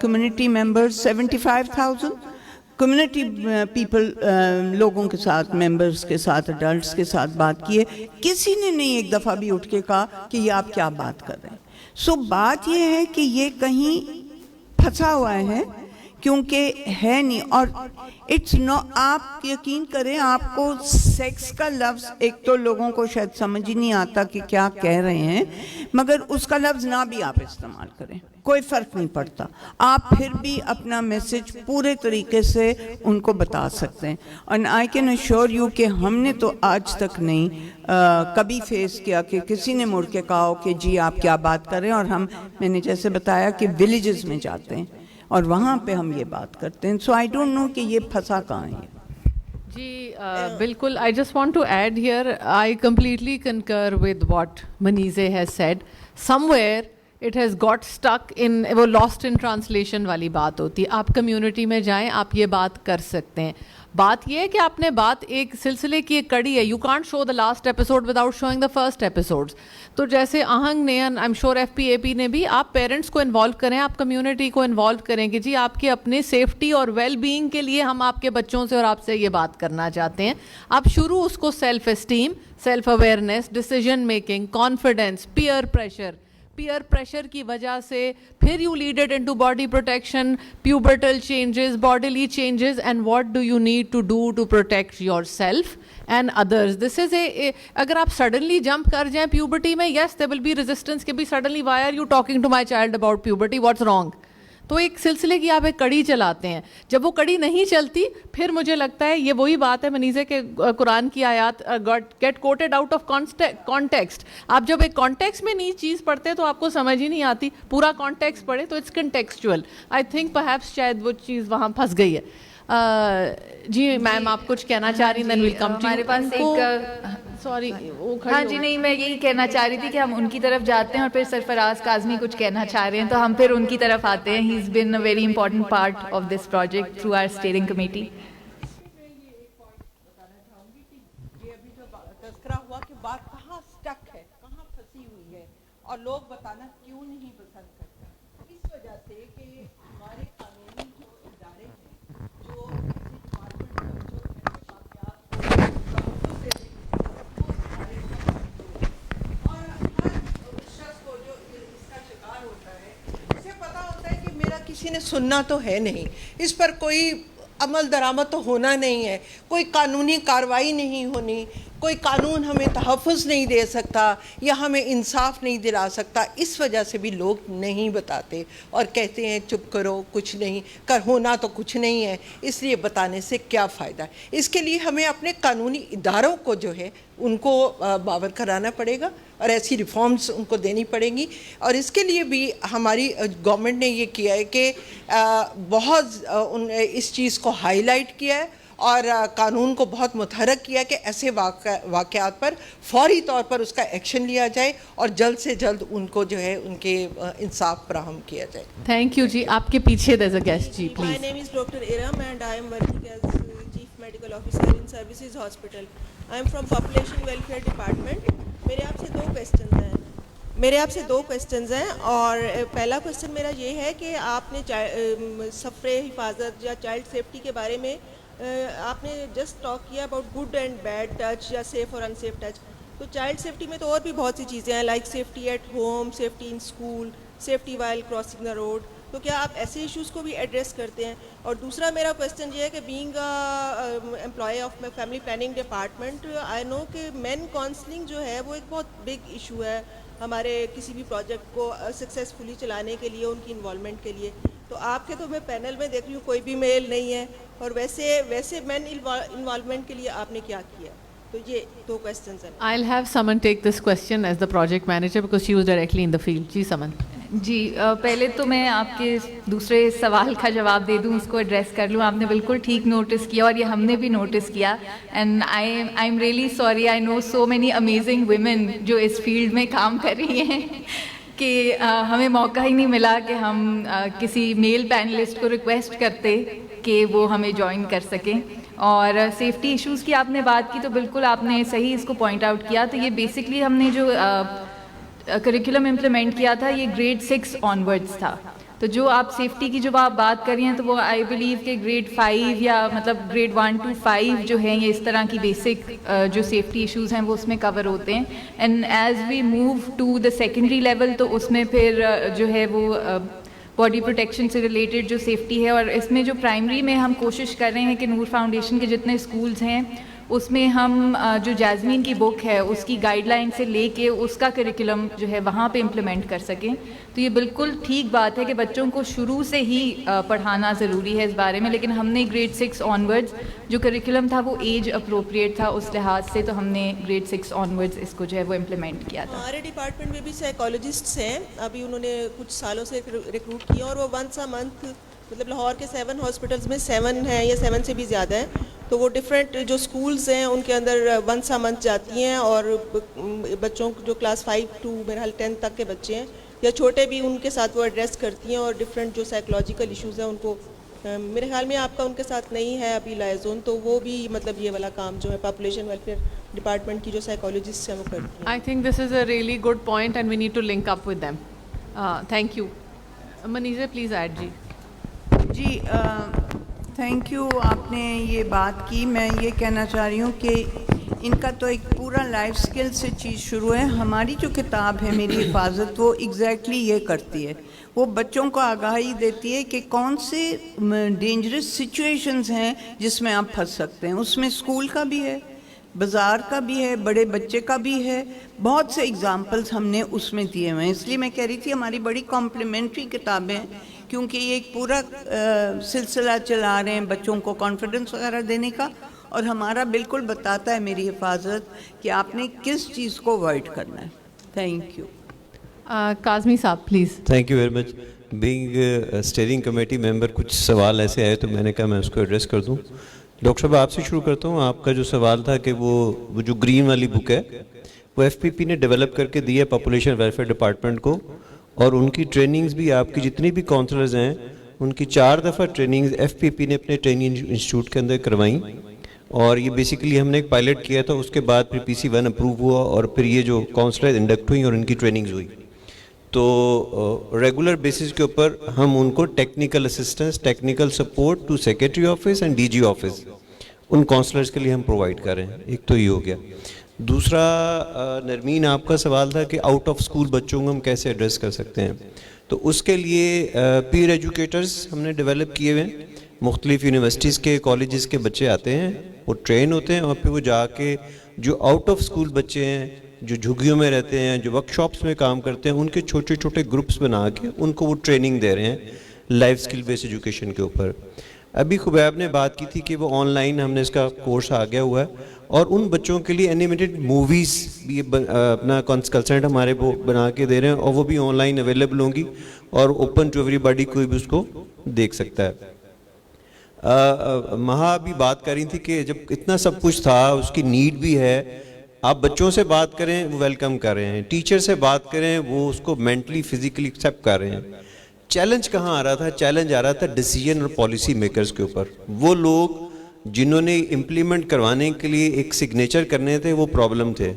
کمیونٹی ممبرز, 75,000 کمیونٹی پیپل, لوگوں کے ساتھ, ممبرز کے ساتھ, اڈلٹس کے ساتھ بات کی ہے. کسی نے نہیں ایک دفعہ بھی اٹھ کے کہا کہ یہ آپ کیا بات کر رہے ہیں. سو بات یہ ہے کہ یہ کہیں پھنسا ہوا ہے, کیونکہ ہے نہیں. اور اٹس نو, آپ یقین کریں, آپ کو سیکس کا لفظ ایک تو لوگوں کو شاید سمجھ ہی نہیں آتا کہ کیا کہہ رہے ہیں, مگر اس کا لفظ نہ بھی آپ استعمال کریں, کوئی فرق نہیں پڑتا, آپ پھر بھی اپنا میسج پورے طریقے سے ان کو بتا سکتے ہیں. And I can assure you کہ ہم نے تو آج تک نہیں کبھی فیس کیا کہ کسی نے مڑ کے کہا ہو کہ جی آپ کیا بات کر رہے ہیں. اور ہم, میں نے جیسے بتایا کہ ولیجز میں جاتے ہیں اور وہاں پہ ہم یہ بات کرتے ہیں. سو آئی ڈونٹ نو کہ یہ پھنسا کہاں ہے. جی بالکل. I just want to add here, I completely concur with what Munizae has said. Somewhere it has got stuck in, وہ لاسٹ ان ٹرانسلیشن والی بات ہوتی ہے. آپ کمیونٹی میں جائیں, آپ یہ بات کر سکتے ہیں. بات یہ ہے کہ آپ نے بات, ایک سلسلے کی ایک کڑی ہے. You can't show the last episode without showing the first episode. تو جیسے آہنگ نے, I am sure F P A P نے بھی, آپ پیرنٹس کو انوالو کریں, آپ کمیونٹی کو انوالو کریں کہ جی آپ کے اپنے سیفٹی اور ویل بینگ کے لیے ہم آپ کے بچوں سے اور آپ سے یہ بات کرنا چاہتے ہیں. آپ شروع اس کو self esteem, self awareness, decision making, confidence, peer pressure کی وجہ سے, پھر you lead it into body protection, pubertal changes, bodily changes, and what do you need to do to protect yourself and others. This is a, اگر آپ suddenly jump کر جائیں puberty میں, یس دیر will be resistance کہ بھی suddenly why are you talking to my child about puberty, what's wrong. تو ایک سلسلے کی آپ ایک کڑی چلاتے ہیں. جب وہ کڑی نہیں چلتی, پھر مجھے لگتا ہے یہ وہی بات ہے منیزے کہ قرآن کی آیات get quoted out of context. آپ جب ایک کانٹیکسٹ میں نہیں چیز پڑھتے تو آپ کو سمجھ ہی نہیں آتی. پورا کانٹیکسٹ پڑھے تو اٹس کنٹیکسچوئل. آئی تھنک پرہیپس شاید وہ چیز وہاں پھنس گئی ہے. جی میم, آپ کچھ کہنا چاہ رہی ہیں؟ Then we'll come to. ہمارے پاس ایک سوری ہاں جی نہیں میں یہی کہنا چاہ رہی تھی کہ ہم ان کی طرف جاتے ہیں اور پھر سرفراز کاظمی کچھ کہنا چاہ رہے ہیں تو ہم پھر ان کی طرف آتے ہیں. He is been a very important part of this project through our steering committee. تذکرہ ہوا کہ بات کہاں سٹک ہے, کہاں پھنسی ہوئی ہے, اور لوگ بتانا کیوں نہیں پسند کرتے. اس وجہ سے کہ ہمارے قانونی جو ادارے ہیں جو کسی نے سننا تو ہے نہیں, اس پر کوئی عمل درآمد تو ہونا نہیں ہے, کوئی قانونی کارروائی نہیں ہونی, کوئی قانون ہمیں تحفظ نہیں دے سکتا یا ہمیں انصاف نہیں دلا سکتا. اس وجہ سے بھی لوگ نہیں بتاتے اور کہتے ہیں چپ کرو کچھ نہیں کر, ہونا تو کچھ نہیں ہے, اس لیے بتانے سے کیا فائدہ. اس کے لیے ہمیں اپنے قانونی اداروں کو جو ہے ان کو باور کرانا پڑے گا اور ایسی ریفارمز ان کو دینی پڑیں گی. اور اس کے لیے بھی ہماری گورنمنٹ نے یہ کیا ہے کہ بہت اس چیز کو ہائی لائٹ کیا ہے اور قانون کو بہت متحرک کیا کہ ایسے واقعات پر فوری طور پر اس کا ایکشن لیا جائے اور جلد سے جلد ان کو جو ہے ان کے انصاف فراہم کیا جائے. تھینک یو جی. آپ کے پیچھے there's a guest جی My please. name is Dr. Iram and I am working as Chief Medical Officer in Services Hospital. I am from Population Welfare Department. میرے آپ سے دو کویسچنز ہیں اور پہلا کویسچن میرا یہ ہے کہ آپ نے سفر حفاظت یا چائلڈ سیفٹی کے بارے میں آپ نے جسٹ ٹاک کیا about good and bad touch یا سیف اور ان سیف ٹچ. تو چائلڈ سیفٹی میں تو اور بھی بہت سی چیزیں ہیں like safety at home, safety in school, safety while crossing the road. تو کیا آپ ایسے ایشوز کو بھی ایڈریس کرتے ہیں؟ اور دوسرا میرا کویسچن یہ ہے کہ being employee of family planning department I know کہ مین کاؤنسلنگ جو ہے وہ ایک بہت بگ ایشو ہے ہمارے کسی بھی پروجیکٹ کو سکسیزفلی چلانے کے لیے, ان کی انوالومنٹ کے لیے. تو آپ کے تو میں پینل میں دیکھ رہی ہوں کوئی بھی میل نہیں ہے, اور ویسے مین انوالومنٹ کے لیے آپ نے کیا کیا؟ تو یہ دو کویسچنز ہیں. I'll have Saman take this question as the project manager because she was directly in the field. G Saman. جی پہلے تو میں آپ کے دوسرے سوال کا جواب دے دوں, اس کو ایڈریس کر لوں. آپ نے بالکل ٹھیک نوٹس کیا اور یہ ہم نے بھی نوٹس کیا. And I am really sorry, I know so many amazing women جو اس فیلڈ میں کام کر رہی ہیں کہ ہمیں موقع ہی نہیں ملا کہ ہم کسی میل پینلسٹ کو ریکویسٹ کرتے کہ وہ ہمیں جوائن کر سکیں. اور سیفٹی ایشوز کی آپ نے بات کی تو بالکل آپ نے صحیح اس کو پوائنٹ آؤٹ کیا. تو یہ بیسکلی ہم نے جو کریکولم امپلیمنٹ کیا تھا یہ گریڈ 6 آنورڈس تھا. تو جو آپ سیفٹی کی جو آپ بات کر رہی ہیں تو وہ آئی بلیو کہ گریڈ 5 یا مطلب گریڈ 1 to 5 جو ہیں یہ اس طرح کی بیسک جو سیفٹی ایشوز ہیں وہ اس میں کور ہوتے ہیں. And as we move to the secondary level تو اس میں پھر جو ہے وہ باڈی پروٹیکشن سے ریلیٹڈ جو سیفٹی ہے, اور اس میں جو پرائمری میں ہم کوشش کر رہے ہیں کہ نور فاؤنڈیشن کے جتنے اسکولز ہیں اس میں ہم جو جیزمین کی بک ہے اس کی گائیڈ لائن سے لے کے اس کا کریکولم جو ہے وہاں پہ امپلیمنٹ کر سکیں. تو یہ بالکل ٹھیک بات ہے کہ بچوں کو شروع سے ہی پڑھانا ضروری ہے اس بارے میں, لیکن ہم نے گریڈ 6 آنورڈز جو کریکولم تھا وہ ایج اپروپریٹ تھا اس لحاظ سے, تو ہم نے گریڈ 6 آنورڈز اس کو جو ہے وہ امپلیمنٹ کیا تھا. ہمارے ڈپارٹمنٹ میں بھی سائیکالوجسٹس ہیں, ابھی انہوں نے کچھ سالوں سے ریکروٹ کیا اور وہ ونس اے منتھ مطلب لاہور کے 7 ہاسپٹلس میں 7 ہیں یا 7 سے بھی زیادہ ہیں, تو وہ ڈفرینٹ جو اسکولز ہیں ان کے اندر ونس اے منتھ جاتی ہیں اور بچوں جو کلاس 5 to میرا حال 10 تک کے بچے ہیں یا چھوٹے بھی ان کے ساتھ وہ ایڈریس کرتی ہیں, اور ڈفرینٹ جو سائیکولوجیکل ایشوز ہیں ان کو میرے خیال میں آپ کا ان کے ساتھ نہیں ہے ابھی لائزون, تو وہ بھی مطلب یہ والا کام جو ہے پاپولیشن ویلفیئر ڈپارٹمنٹ کی جو سائیکالوجسٹ ہیں وہ کرتی ہیں. I think this is a really good point and we need to link up with them. Thank you. Muneeza please add. جی جی تھینک یو, آپ نے یہ بات کی. میں یہ کہنا چاہ رہی ہوں کہ ان کا تو ایک پورا لائف سکل سے چیز شروع ہے. ہماری جو کتاب ہے میری حفاظت وہ ایگزیکٹلی یہ کرتی ہے, وہ بچوں کو آگاہی دیتی ہے کہ کون سے ڈینجرس سچویشنز ہیں جس میں آپ پھنس سکتے ہیں. اس میں اسکول کا بھی ہے, بازار کا بھی ہے, بڑے بچے کا بھی ہے, بہت سے اگزامپلس ہم نے اس میں دیے ہوئے ہیں. اس لیے میں کہہ رہی تھی ہماری بڑی کمپلیمنٹری کتابیں کیونکہ یہ ایک پورا سلسلہ چلا رہے ہیں بچوں کو کانفیڈنس وغیرہ دینے کا, اور ہمارا بالکل بتاتا ہے میری حفاظت کہ آپ نے کس چیز کو اوائڈ کرنا ہے. Thank you. Kazmi sahib please. Thank you very much. Being steering committee member کچھ سوال ایسے آئے تو میں نے کہا میں اس کو ایڈریس کر دوں. ڈاکٹر صاحب آپ سے شروع کرتا ہوں. آپ کا جو سوال تھا کہ وہ جو گرین والی بک ہے وہ ایف پی پی نے ڈیولپ کر کے دی ہے پاپولیشن ویلفیئر ڈپارٹمنٹ کو, اور ان کی ٹریننگز بھی آپ کی جتنی بھی کاؤنسلرز ہیں ان کی 4 دفعہ ٹریننگز ایف پی پی نے اپنے ٹریننگ انسٹیٹیوٹ کے اندر کروائیں, اور یہ بیسیکلی ہم نے ایک پائلٹ کیا تھا, اس کے بعد پھر پی سی 1 اپروو ہوا, اور پھر یہ جو کاؤنسلر انڈکٹ ہوئی اور ان کی ٹریننگز ہوئی. تو ریگولر بیسس کے اوپر ہم ان کو technical assistance, technical support to secretary office and D G office ان کاؤنسلرز کے لیے ہم پرووائڈ کر رہے ہیں. ایک تو یہ ہو گیا. دوسرا نرمین آپ کا سوال تھا کہ آؤٹ آف اسکول بچوں کو ہم کیسے ایڈریس کر سکتے ہیں. تو اس کے لیے پیئر ایجوکیٹرز ہم نے ڈیولپ کیے ہوئے ہیں. مختلف یونیورسٹیز کے کالجز کے بچے آتے ہیں, وہ ٹرین ہوتے ہیں, اور پھر وہ جا کے جو آؤٹ آف اسکول بچے ہیں جو جھگیوں میں رہتے ہیں, جو ورک شاپس میں کام کرتے ہیں, ان کے چھوٹے چھوٹے گروپس بنا کے ان کو وہ ٹریننگ دے رہے ہیں لائف اسکل بیس ایجوکیشن کے اوپر. ابھی خبیب نے بات کی تھی کہ وہ آن لائن ہم نے اس کا کورس آ گیا ہوا ہے, اور ان بچوں کے لیے اینیمیٹڈ موویز بھی اپنا کنسلٹنٹ ہمارے وہ بنا کے دے رہے ہیں, اور وہ بھی آن لائن اویلیبل ہوں گی اور اوپن ٹو ایوری باڈی, کوئی بھی اس کو دیکھ سکتا ہے. مہا بھی بات کر رہی تھی کہ جب اتنا سب کچھ تھا, اس کی نیڈ بھی ہے, آپ بچوں سے بات کریں وہ ویلکم کر رہے ہیں, ٹیچر سے بات کریں وہ اس کو مینٹلی فزیکلی ایکسیپٹ کر رہے ہیں. چیلنج کہاں آ رہا تھا؟ چیلنج آ رہا تھا ڈیسیجن اور پالیسی میکرز کے اوپر. وہ لوگ جنہوں نے امپلیمنٹ کروانے کے لیے ایک سگنیچر کرنے تھے وہ پرابلم تھے,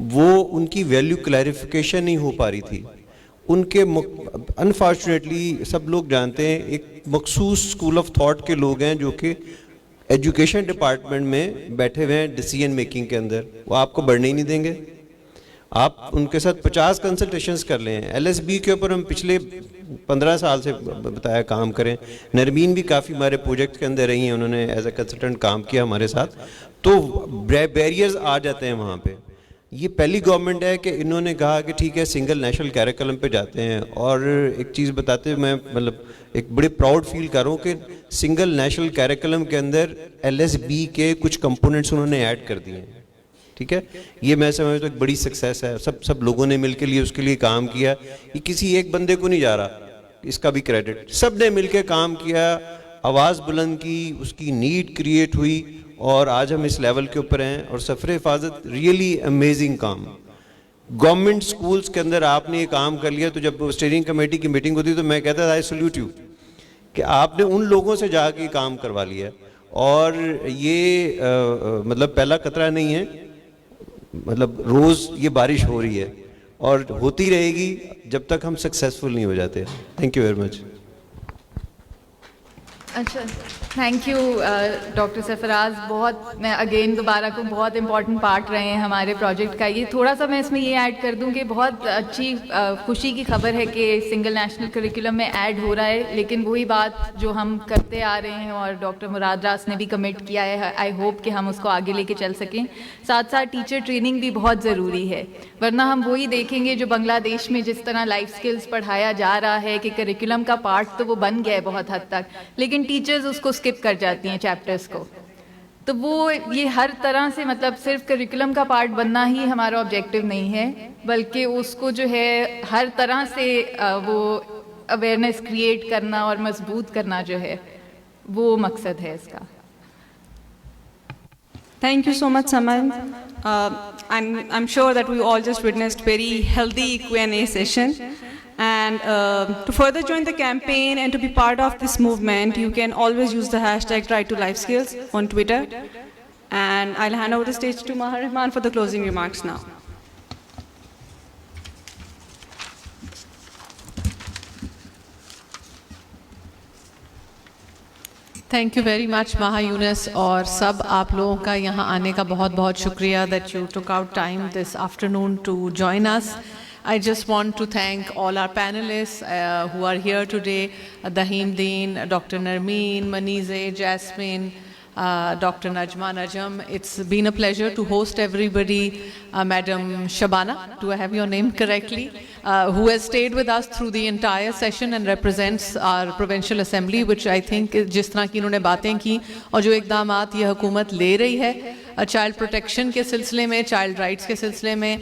وہ ان کی ویلیو کلیریفیکیشن نہیں ہو پا رہی تھی. ان کے انفارچونیٹلی سب لوگ جانتے ہیں ایک مخصوص اسکول آف تھاٹ کے لوگ ہیں جو کہ ایجوکیشن ڈپارٹمنٹ میں بیٹھے ہوئے ہیں ڈیسیجن میکنگ کے اندر, وہ آپ کو بڑھنے ہی نہیں دیں گے. آپ ان کے ساتھ 50 کنسلٹیشنز کر لیں. ایل ایس بی کے اوپر ہم پچھلے 15 سال سے بتایا کام کریں. نرمین بھی کافی ہمارے پروجیکٹ کے اندر رہی ہیں, انہوں نے ایز اے کنسلٹنٹ کام کیا ہمارے ساتھ. تو بیریئرز آ جاتے ہیں وہاں پہ. یہ پہلی گورنمنٹ ہے کہ انہوں نے کہا کہ ٹھیک ہے سنگل نیشنل کیریکولم پہ جاتے ہیں. اور ایک چیز بتاتے میں مطلب ایک بڑے پراؤڈ فیل کر رہا ہوں کہ سنگل نیشنل کیریکولم کے اندر ایل ایس بی کے کچھ کمپوننٹس انہوں نے ایڈ کر دیے ہیں. ٹھیک ہے, یہ میں سمجھتا ہوں ایک بڑی سکسیس ہے. سب لوگوں نے مل کے لیے اس کے لیے کام کیا. یہ کسی ایک بندے کو نہیں جا رہا, اس کا بھی کریڈٹ. سب نے مل کے کام کیا, آواز بلند کی, اس کی نیڈ کریٹ ہوئی, اور آج ہم اس لیول کے اوپر ہیں. اور سفر حفاظت ریئلی امیزنگ کام. گورنمنٹ سکولز کے اندر آپ نے یہ کام کر لیا, تو جب اسٹیئرنگ کمیٹی کی میٹنگ ہوتی تو میں کہتا تھا آئی سلیوٹ یو کہ آپ نے ان لوگوں سے جا کے کام کروا لیا. اور یہ مطلب پہلا قطرہ نہیں ہے, مطلب روز یہ بارش ہو رہی ہے اور ہوتی رہے گی جب تک ہم سکسیزفل نہیں ہو جاتے. تھینک یو ویری مچ. اچھا, تھینک یو ڈاکٹر سرفراز. بہت میں اگین دوبارہ کو بہت امپورٹنٹ پارٹ رہے ہیں ہمارے پروجیکٹ کا. یہ تھوڑا سا میں اس میں یہ ایڈ کر دوں کہ بہت اچھی خوشی کی خبر ہے کہ سنگل نیشنل کریکولم میں ایڈ ہو رہا ہے, لیکن وہی بات جو ہم کرتے آ رہے ہیں اور ڈاکٹر مراد راس نے بھی کمٹ کیا ہے, آئی ہوپ کہ ہم اس کو آگے لے کے چل سکیں. ساتھ ساتھ ٹیچر ٹریننگ بھی بہت ضروری ہے, ورنہ ہم وہی دیکھیں گے جو بنگلہ دیش میں جس طرح لائف سکلز پڑھایا جا رہا ہے کہ کریکولم کا پارٹ تو وہ بن گیا ہے بہت حد تک, لیکن ٹیچرز اس کو اسکپ کر جاتی ہیں چیپٹرز کو. تو وہ یہ ہر طرح سے مطلب صرف کریکولم کا پارٹ بننا ہی ہمارا آبجیکٹیو نہیں ہے, بلکہ اس کو جو ہے ہر طرح سے وہ اویئرنیس کریٹ کرنا اور مضبوط کرنا جو ہے وہ مقصد ہے اس کا. Thank you so much, Saman. I'm sure that we all just witnessed very healthy Q&A session. And to further join the campaign and to be part of this movement, you can always use the hashtag #RightToLifeSkills on Twitter. And I'll hand over the stage to Maha Rahman for the closing remarks now. Thank you very much Maha Younus, اور سب آپ لوگوں کا یہاں آنے کا بہت بہت شکریہ that you took out time this afternoon to join us. I just want to thank all our panelists who are here today, Daheem Deen, Dr. Narmeen, Manize, Jasmine, Dr. Najma Najam. It's been a pleasure to host everybody. Madam Shabana, do I have your name correctly? Who has stayed with us through the entire session and represents our Provincial Assembly, which I think جس طرح کی انہوں نے باتیں کی اور جو اقدامات یہ حکومت لے رہی ہے, چائلڈ پروٹیکشن کے سلسلے میں, چائلڈ رائٹس کے سلسلے میں,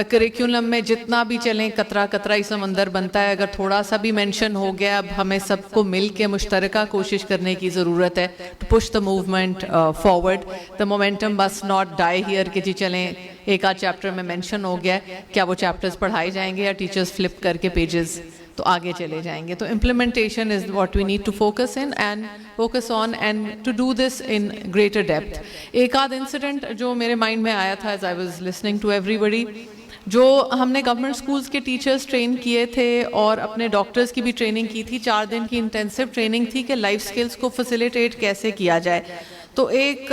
کریکولم میں جتنا بھی چلیں قطرہ قطرہ ہی سمندر بنتا ہے. اگر تھوڑا سا بھی مینشن ہو گیا, اب ہمیں سب کو مل کے مشترکہ کوشش کرنے کی ضرورت ہے to push the movement forward. The momentum بس ناٹ ڈائی ہیئر کہ جی چلیں ایک آدھ چیپٹر میں مینشن ہو گیا, کیا وہ چیپٹرز پڑھائے جائیں گے یا ٹیچرز فلپ کر کے پیجز تو آگے چلے جائیں گے. تو implementation is what we need to focus on and to do this in greater depth. ایک آدھ انسیڈنٹ جو میرے مائنڈ میں آیا تھا as I was listening to everybody, جو ہم نے گورنمنٹ اسکولس کے ٹیچرز ٹرین کیے تھے اور اپنے ڈاکٹرز کی بھی ٹریننگ کی تھی. 4 دن کی انٹینسو ٹریننگ تھی کہ لائف سکلز کو فیسیلیٹیٹ کیسے کیا جائے. تو ایک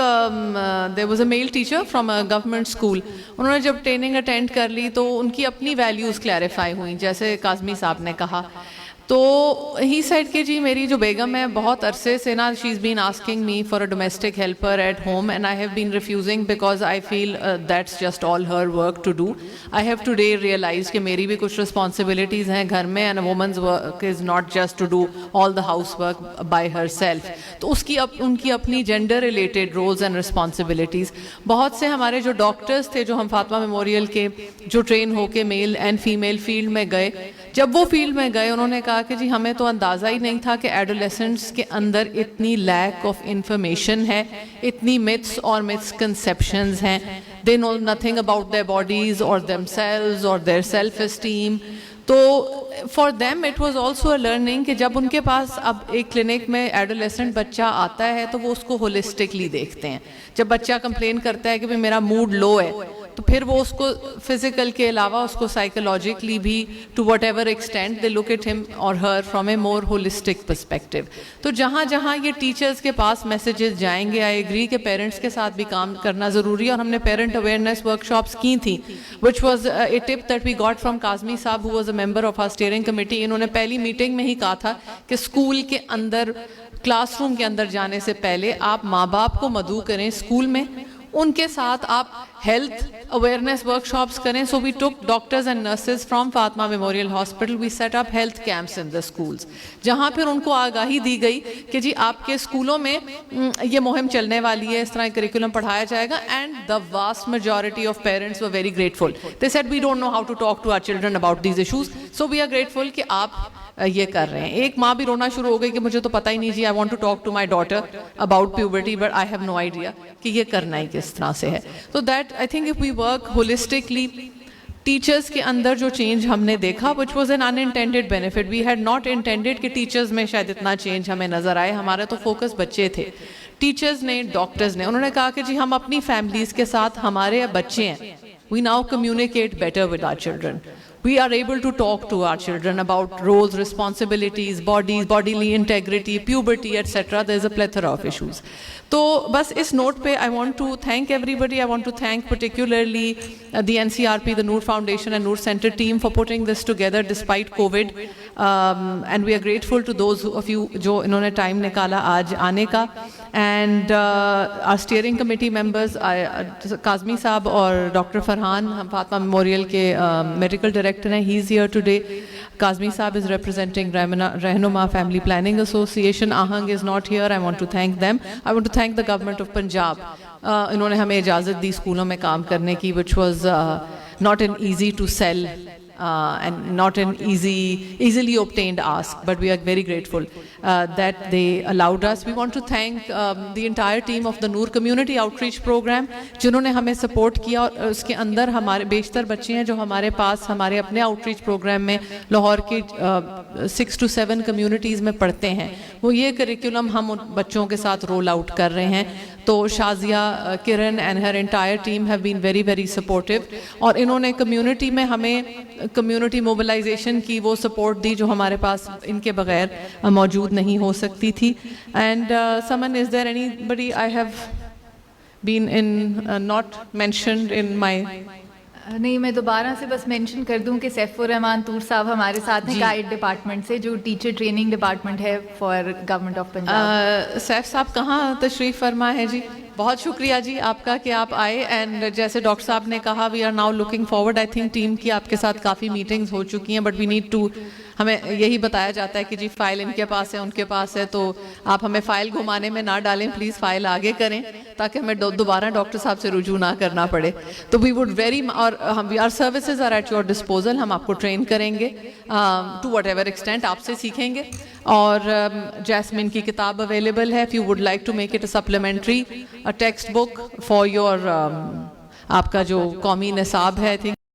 there was a male teacher from a government school, انہوں نے جب ٹریننگ اٹینڈ کر لی تو ان کی اپنی ویلیوز کلیریفائی ہوئیں, جیسے کاظمی صاحب نے کہا. تو ہی سیڈ کہ جی میری جو بیگم ہے بہت عرصے سے نا, she is been asking me for a domestic helper at home and I have been refusing because I feel that's just all her work to do. I have today realise کہ میری بھی کچھ responsibilities ہیں گھر میں, and a woman's work is not just to do all the house work by herself. تو ان کی اپنی gender related roles and responsibilities. بہت سے ہمارے جو ڈاکٹرز تھے جو ہم فاطمہ میموریل کے جو ٹرین ہو کے میل اینڈ فیمیل فیلڈ میں گئے, جب وہ فیلڈ میں گئے انہوں نے کہا کہ جی ہمیں تو اندازہ ہی نہیں تھا کہ ایڈولیسنٹس کے اندر اتنی لیک آف انفارمیشن ہے, اتنی متس اور مسکنسیپشنز ہیں. دے نو نتھنگ اباؤٹ دیئر باڈیز اور دیم سیلوز اور دیئر سیلف اسٹیم. تو for them it was also a learning کہ جب ان کے پاس اب ایک کلینک میں ایڈولیسنٹ بچہ آتا ہے تو وہ اس کو ہولسٹکلی دیکھتے ہیں. جب بچہ کمپلین کرتا ہے کہ بھئی میرا موڈ لو ہے, تو پھر وہ اس کو فزیکل کے علاوہ اس کو سائیکولوجیکلی بھی to whatever extent they look at him اور her from a more holistic perspective. تو جہاں جہاں یہ ٹیچرز کے پاس میسیجز جائیں گے, آئی ایگری کہ پیرنٹس کے ساتھ بھی کام کرنا ضروری ہے, اور ہم نے پیرنٹ اویئرنیس ورک شاپس کی تھیں which was a tip that we got from Kazmi sahib who was a member of our steering committee. انہوں نے پہلی میٹنگ میں ہی کہا تھا کہ اسکول کے اندر, کلاس روم کے اندر جانے سے پہلے آپ ماں باپ کو مدعو کریں اسکول میں, ان کے ساتھ آپ ہیلتھ اویئرنیس ورک شاپس کریں. So we took doctors and nurses from Fatima memorial Hospital, we set up health camps in the schools, جہاں پھر ان کو آگاہی دی گئی کہ جی آپ کے اسکولوں میں یہ مہم چلنے والی ہے, اس طرح کریکولم پڑھایا جائے گا. And the vast majority of parents were very grateful. They said we don't know how to talk to our children about these issues, so we are grateful کہ آپ یہ کر رہے ہیں. ایک ماں بھی رونا شروع ہو گئی کہ مجھے تو پتہ ہی نہیں جی, I want to talk to my daughter about puberty but I have no idea کہ یہ کرنا ہی کس طرح سے ہے. تو that I think if we work holistically, teachers کے اندر جو چینج ہم نے دیکھا which was an unintended benefit, we had not intended کہ ٹیچرز میں شاید اتنا چینج ہمیں نظر آئے. ہمارا تو فوکس بچے تھے. ٹیچرز نے, ڈاکٹرز نے, انہوں نے کہا کہ جی ہم اپنی فیملیز کے ساتھ, ہمارے بچے ہیں, we now communicate better with our children. We are able to talk to our children about roles, responsibilities, bodies, bodily integrity, puberty, etc. There is a plethora of issues. تو بس اس نوٹ پہ I want to thank everybody. I want to thank particularly the NCRP, the Noor Foundation and Noor Center team for putting this together despite COVID. And we are grateful to those of you جو انہوں نے time نکالا آج آنے کا. And our steering committee members, Kazmi صاحب اور doctor Farhan, ہم فاطمہ میموریل کے میڈیکل ڈائریکٹر ہیں, he is here today. Kazmi Saab is representing Rehnuma Family Planning Association. Ahang is not here. I want to thank them. I want to thank the government of Punjab. انہوں نے ہمیں اجازت دی اسکولوں میں کام کرنے کی, which was not an easy to sell and not an easily obtained ask, but we are very grateful that they allowed us. We want to thank the entire team of the Noor Community Outreach Program, جنہوں نے ہمیں support کیا, اور اس کے اندر ہمارے بیشتر بچے ہیں جو ہمارے پاس ہمارے اپنے آؤٹریچ پروگرام میں لاہور کی 6 to 7 کمیونٹیز میں پڑھتے ہیں. وہ یہ کریکولم ہم ان بچوں کے ساتھ رول آؤٹ کر رہے ہیں. تو شازیہ, کرن and her entire team have been very very supportive, اور انہوں نے کمیونٹی میں ہمیں کمیونٹی موبلائزیشن کی وہ سپورٹ دی جو ہمارے پاس ان کے بغیر موجود نہیں ہو سکتی تھی. And someone, is there anybody I have been in not mentioned in my نہیں, میں دوبارہ سے بس مینشن کر دوں کہ سیف الرحمان طور صاحب ہمارے ساتھ ہیں گائیڈ ڈپارٹمنٹ سے, جو ٹیچر ٹریننگ ڈپارٹمنٹ ہے for government of Punjab. Saif صاحب کہاں تشریف فرما ہے جی؟ بہت شکریہ جی آپ کا کہ آپ آئے. اینڈ جیسے ڈاکٹر صاحب نے کہا, we are now looking forward. I think team کی آپ کے ساتھ کافی میٹنگز ہو چکی ہیں, بٹ وی نیڈ ٹو, ہمیں یہی بتایا جاتا ہے کہ جی فائل ان کے پاس ہے ان کے پاس ہے, تو آپ ہمیں فائل گھمانے میں نہ ڈالیں, پلیز فائل آگے کریں تاکہ ہمیں دوبارہ ڈاکٹر صاحب سے رجوع نہ کرنا پڑے. تو وی وڈ ویری, اور our services are at your disposal, ہم آپ کو ٹرین کریں گے ٹو وٹ ایور ایکسٹینٹ, آپ سے سیکھیں گے. اور جیسمین کی کتاب اویلیبل ہے, if you would like to make it a supplementary, a text book for your آپ کا جو قومی نصاب ہے, I think